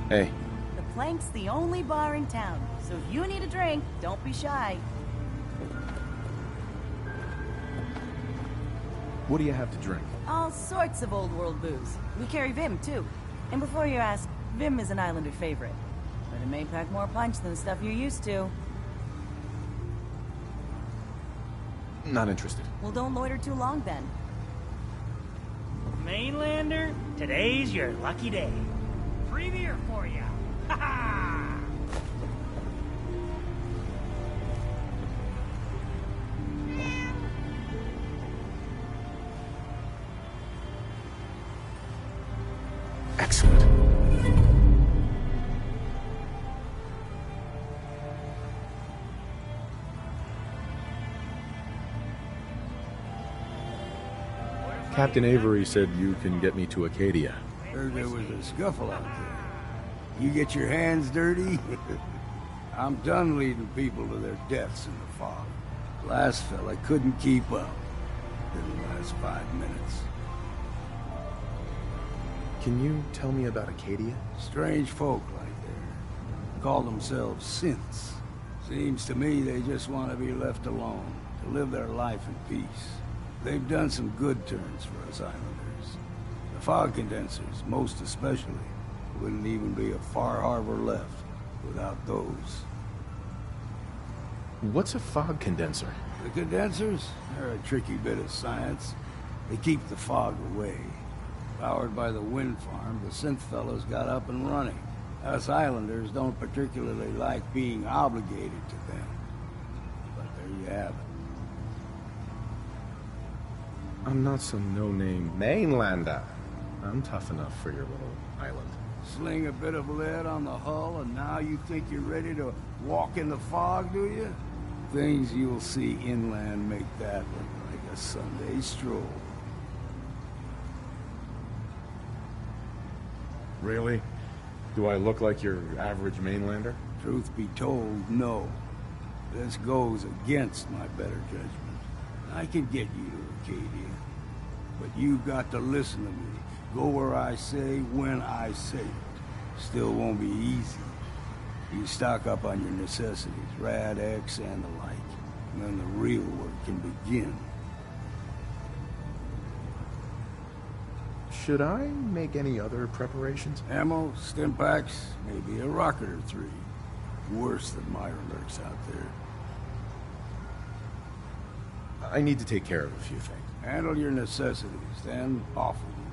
C: Hey.
I: The Plank's the only bar in town, so if you need a drink, don't be shy.
C: What do you have to drink?
I: All sorts of old world booze. We carry Vim, too. And before you ask, Vim is an Islander favorite. But it may pack more punch than the stuff you're used to.
C: Not interested.
I: Well, don't loiter too long, then.
Q: Mainlander, today's your lucky day. Free beer for ya. Ha ha!
C: Excellent. Captain Avery said you can get me to Acadia.
E: Heard there was a scuffle out there. You get your hands dirty? I'm done leading people to their deaths in the fog. Last fella couldn't keep up. Didn't last 5 minutes.
C: Can you tell me about Acadia?
E: Strange folk like there. Call themselves synths. Seems to me they just want to be left alone, to live their life in peace. They've done some good turns for us islanders. The fog condensers, most especially, wouldn't even be a far harbor left without those.
C: What's a fog condenser?
E: The condensers? They're a tricky bit of science. They keep the fog away. Powered by the wind farm, the synth fellows got up and running. Us islanders don't particularly like being obligated to them. But there you have it.
C: I'm not some no-name mainlander. I'm tough enough for your little island.
E: Sling a bit of lead on the hull, and now you think you're ready to walk in the fog, do you? Things you'll see inland make that look like a Sunday stroll.
C: Really? Do I look like your average mainlander?
E: Truth be told, no. This goes against my better judgment. I can get you to Acadia, but you've got to listen to me. Go where I say, when I say it. Still won't be easy. You stock up on your necessities, Rad X and the like, and then the real work can begin.
C: Should I make any other preparations?
E: Ammo, stim packs, maybe a rocket or 3. Worse than Myra lurks out there.
C: I need to take care of a few things.
E: Handle your necessities, then off with you.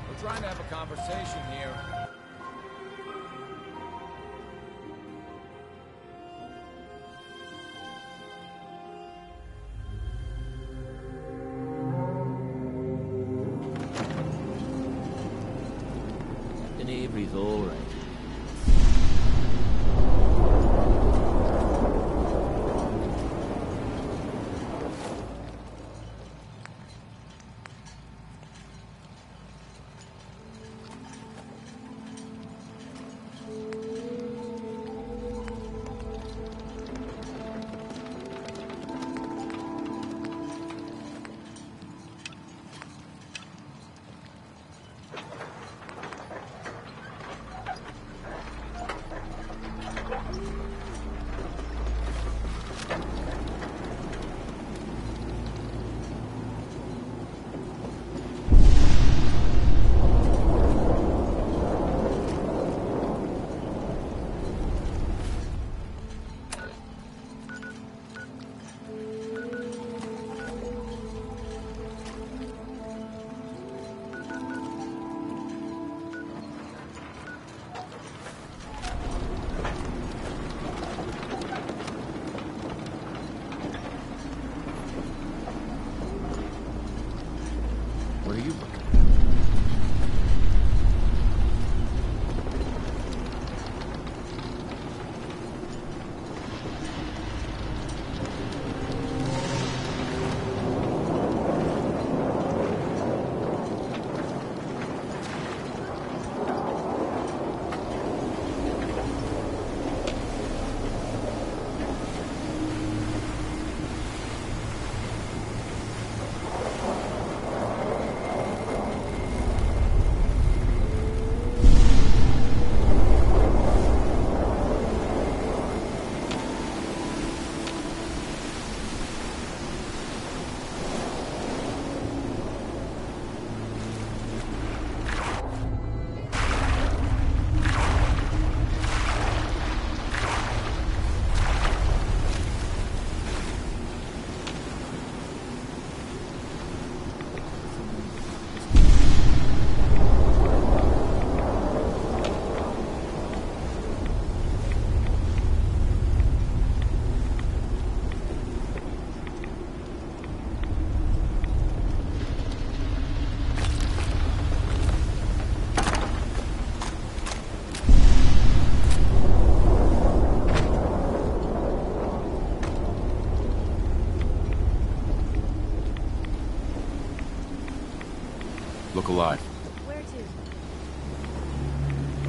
R: We're trying to have a conversation here.
S: Captain Avery's all right.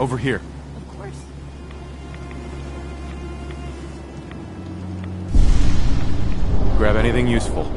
C: Over here.
L: Of course.
C: Grab anything useful.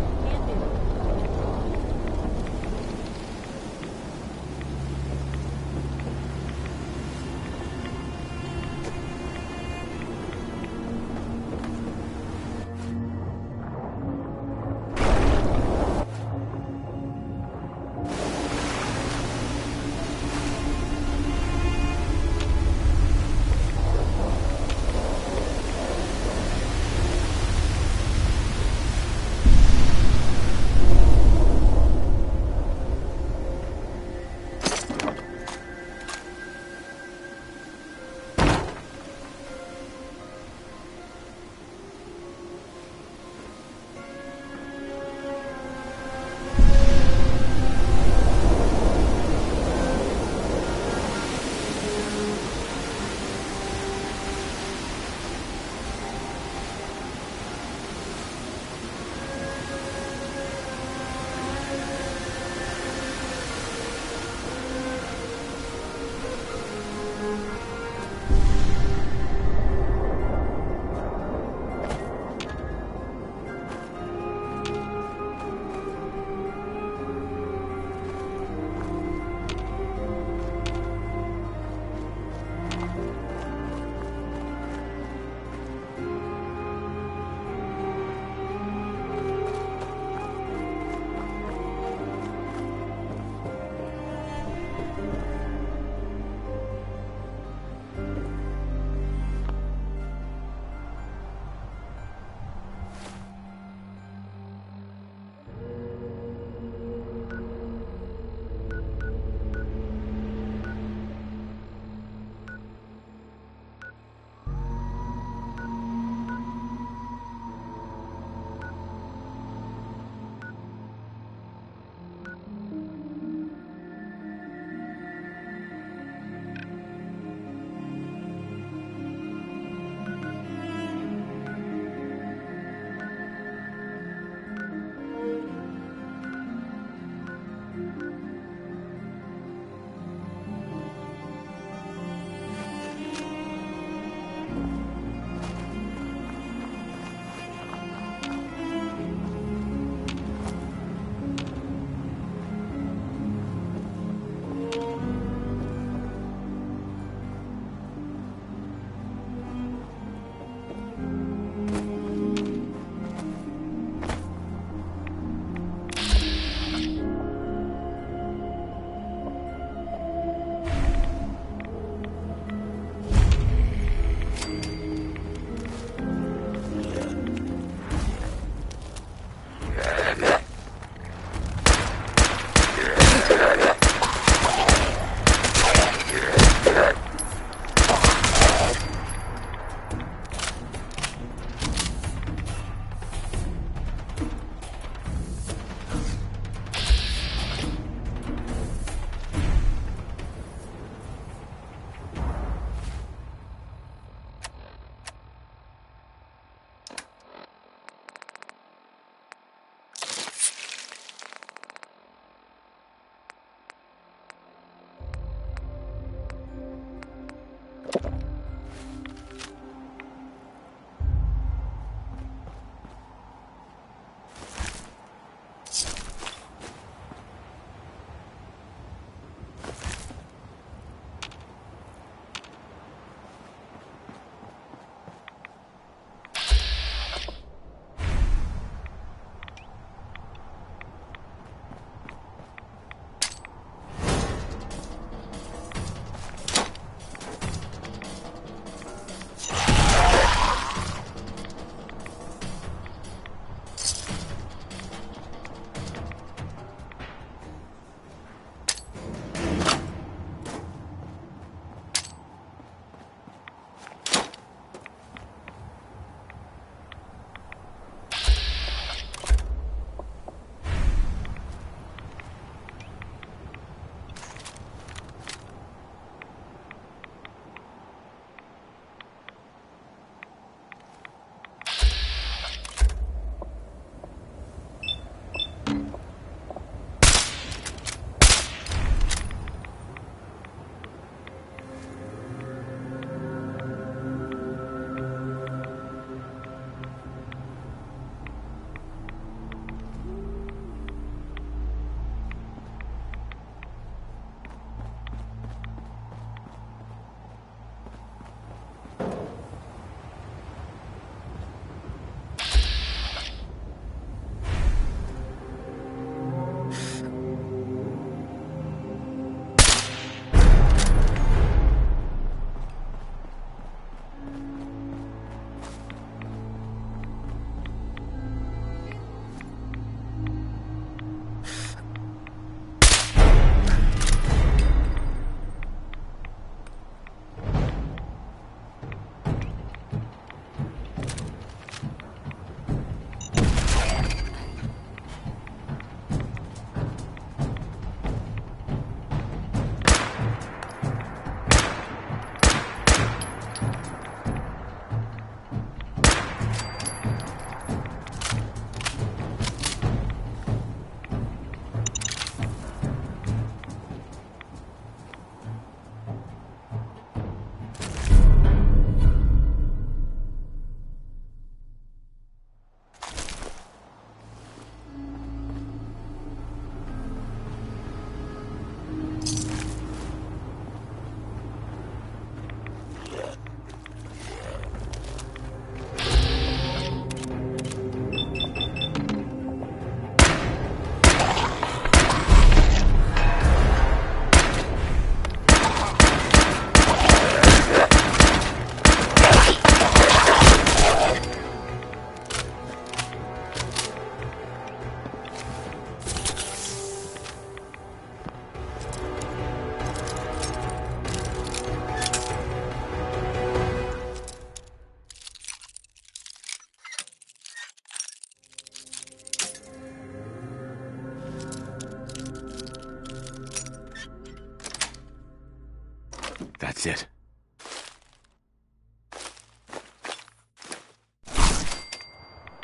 C: That's it.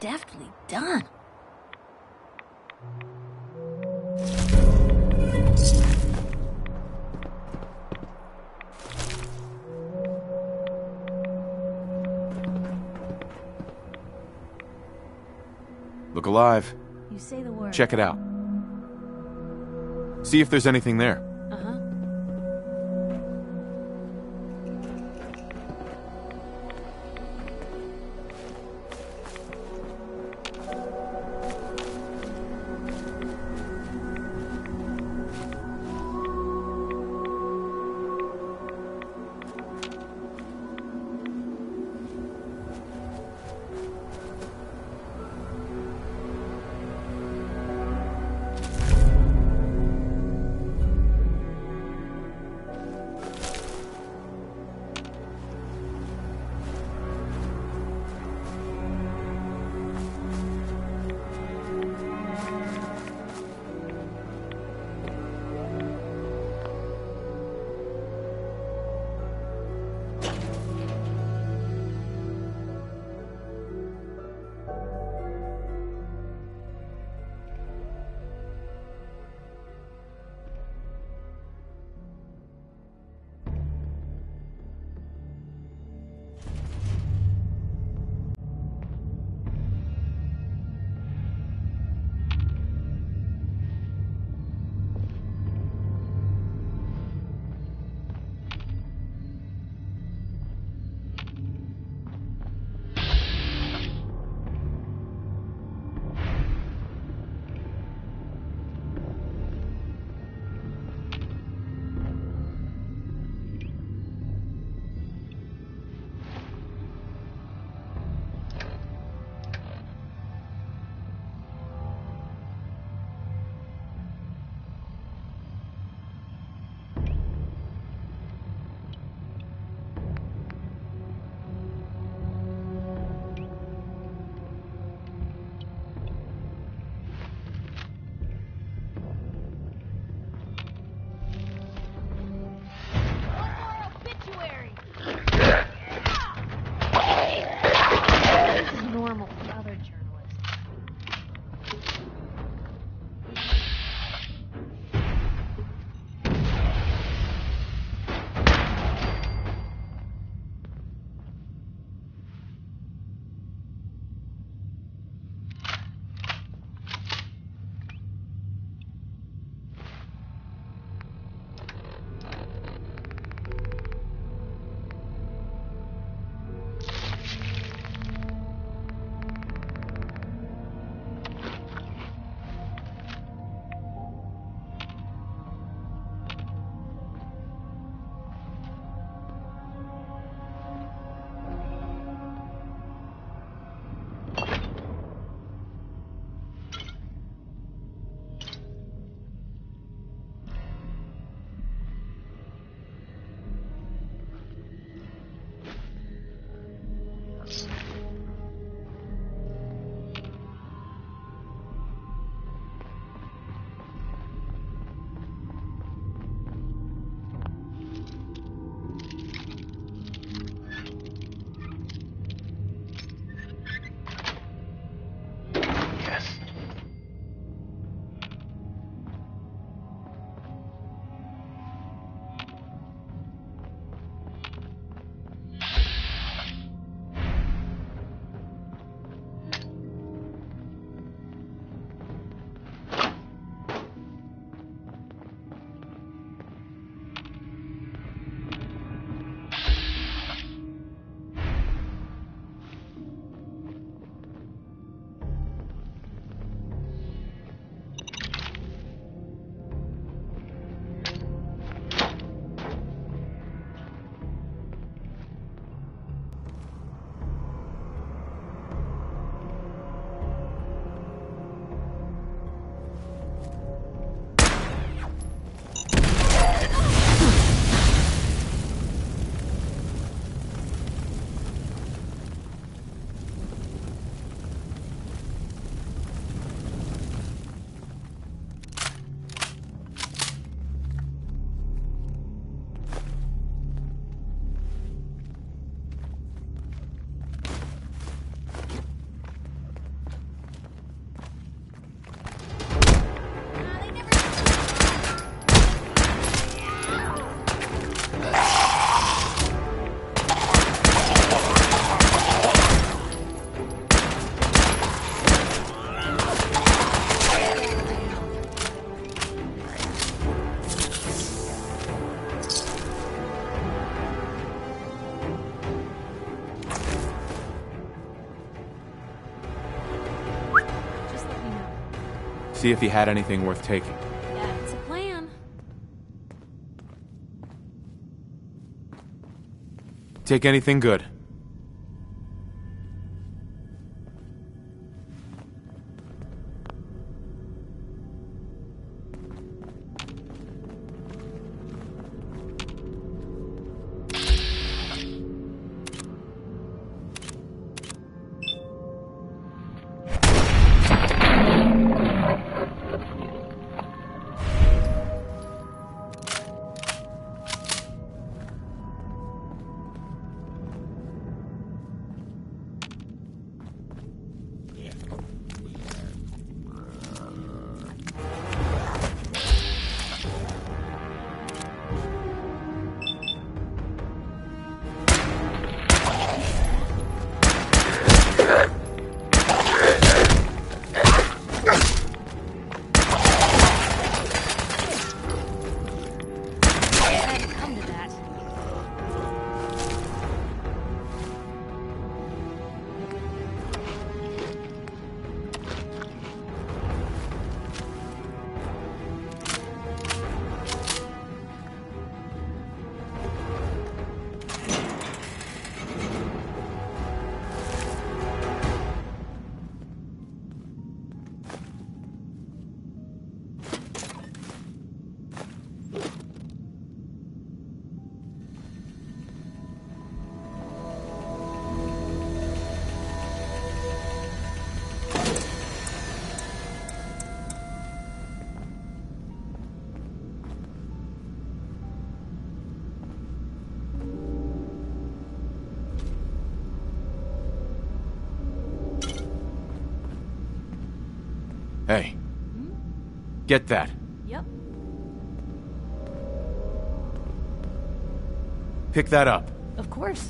G: Deftly done.
C: Look alive.
G: You say the word.
C: Check it out. See if there's anything there.
G: Uh-huh.
C: See if he had anything worth taking.
G: That's a plan.
C: Take anything good. Hey. Get that.
G: Yep.
C: Pick that up.
G: Of course.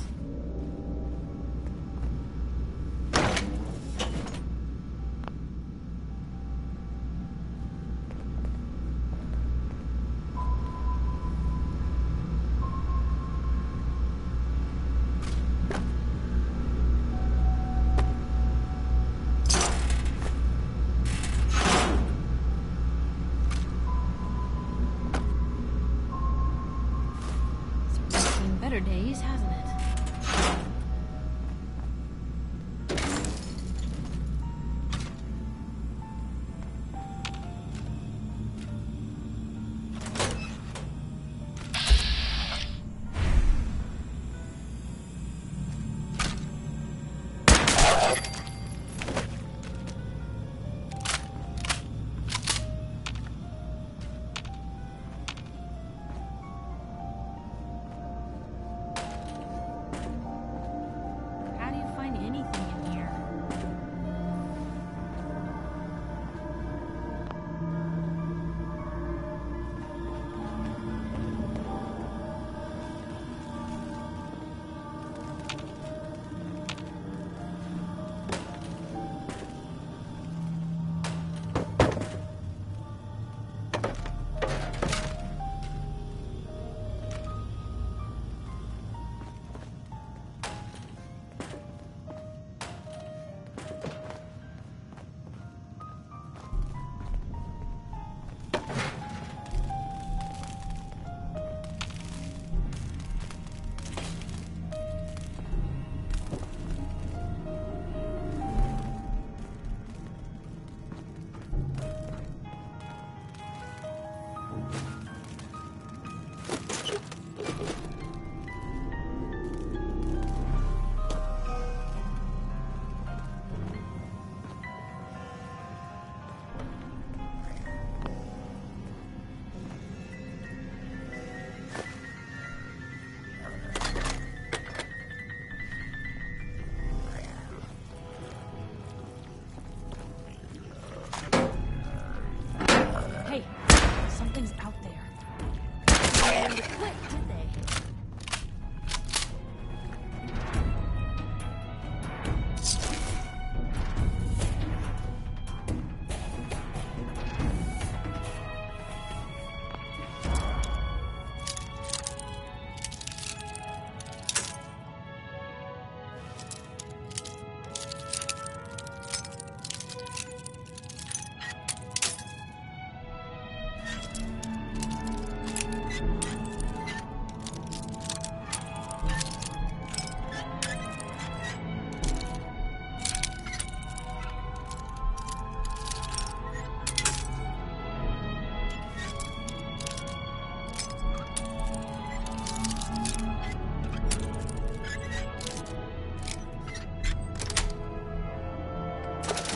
G: Better days, hasn't it?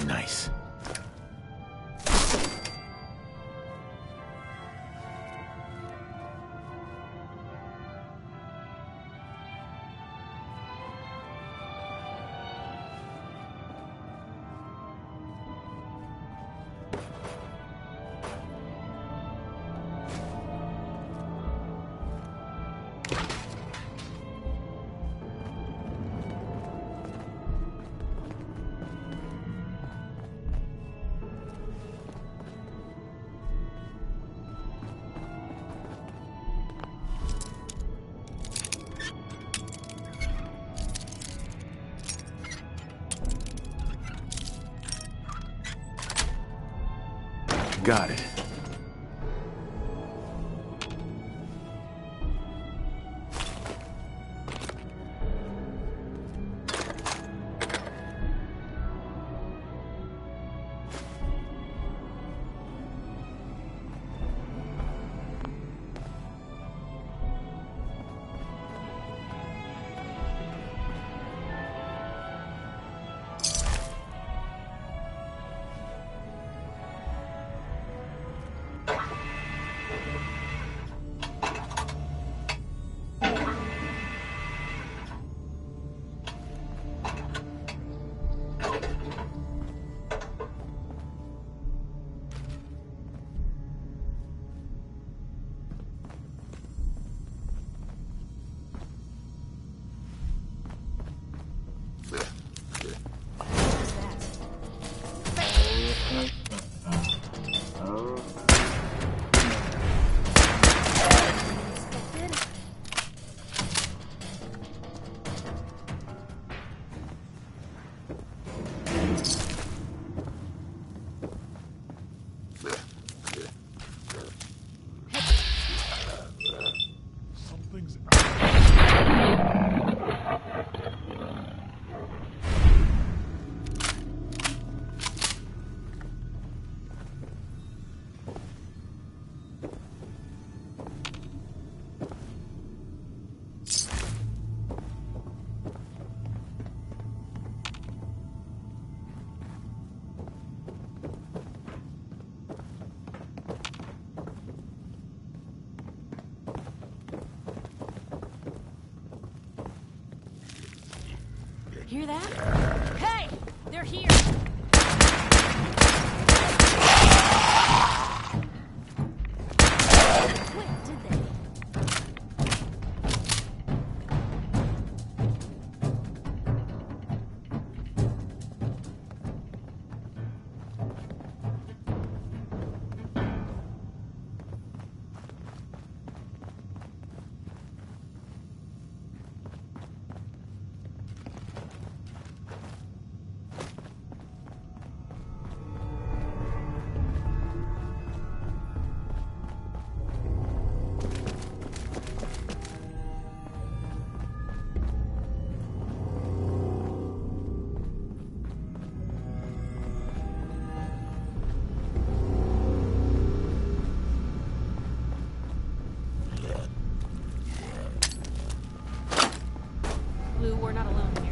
C: nice. Got it.
B: Hear that? Hey! They're here! Wait, did they? Blue, we're not alone here.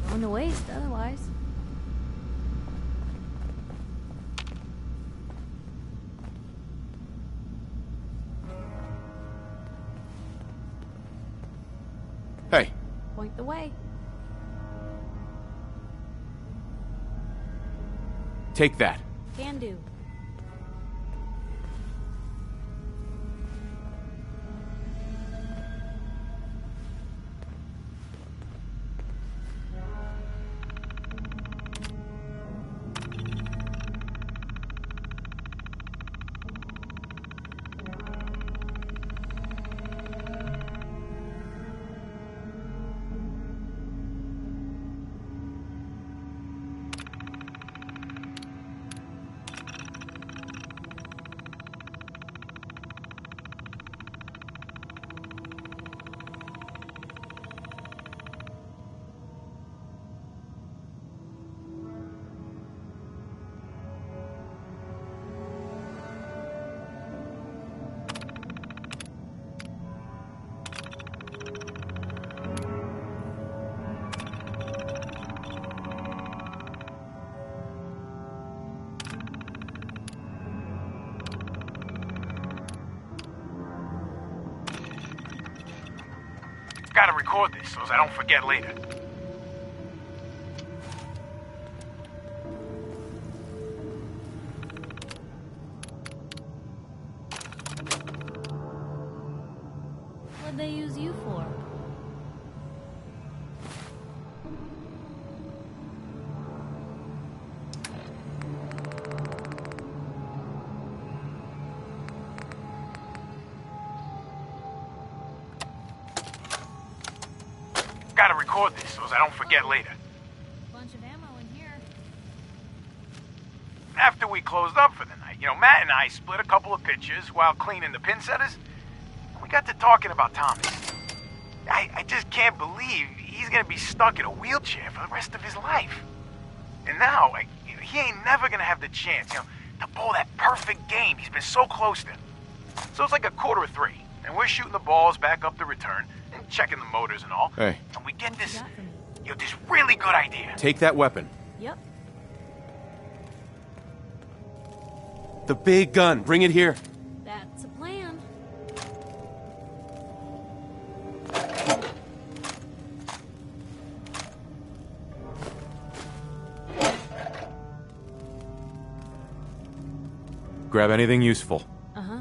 B: Going to waste otherwise.
G: point the way.
C: Take that.
G: Can do.
T: Gotta record this so I don't forget later.
G: What'd they use you for?
T: Gotta record this so I don't forget later.
G: Bunch of ammo in here.
T: After we closed up for the night, Matt and I split a couple of pictures while cleaning the pin setters. We got to talking about Thomas. I just can't believe he's gonna be stuck in a wheelchair for the rest of his life. And now, he ain't never gonna have the chance, to pull that perfect game he's been so close to. So it's like 2:45, and we're shooting the balls back up the return and checking the motors and all.
C: Hey.
T: And we get this really good idea.
C: Take that weapon.
G: Yep.
C: The big gun. Bring it here.
G: That's a plan.
C: Grab anything useful.
G: Uh-huh.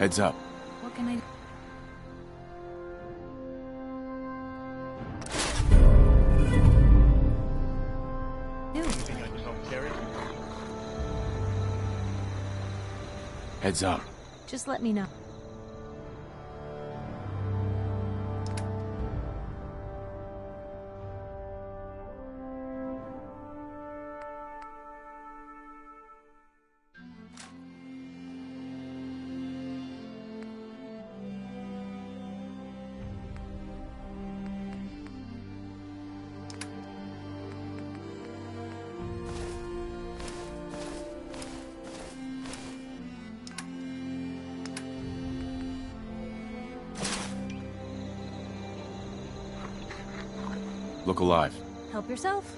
C: Heads up.
G: What can I do?
C: Heads up.
G: Just let me know.
C: Look alive.
G: Help yourself.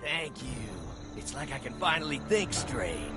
U: Thank you. It's like I can finally think straight.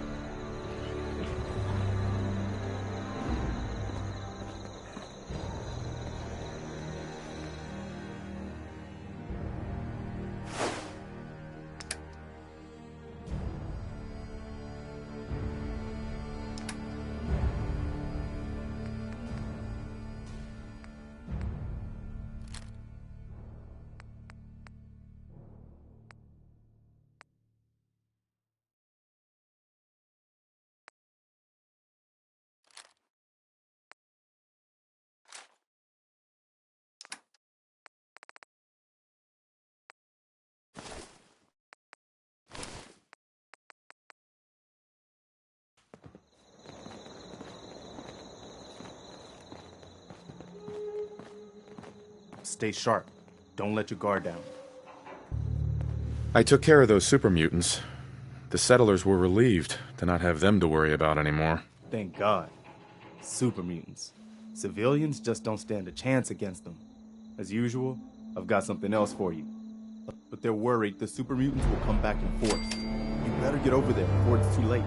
V: Stay sharp. Don't let your guard down.
C: I took care of those super mutants. The settlers were relieved to not have them to worry about anymore.
V: Thank God. Super mutants. Civilians just don't stand a chance against them. As usual, I've got something else for you. But they're worried the super mutants will come back in force. You better get over there before it's too late.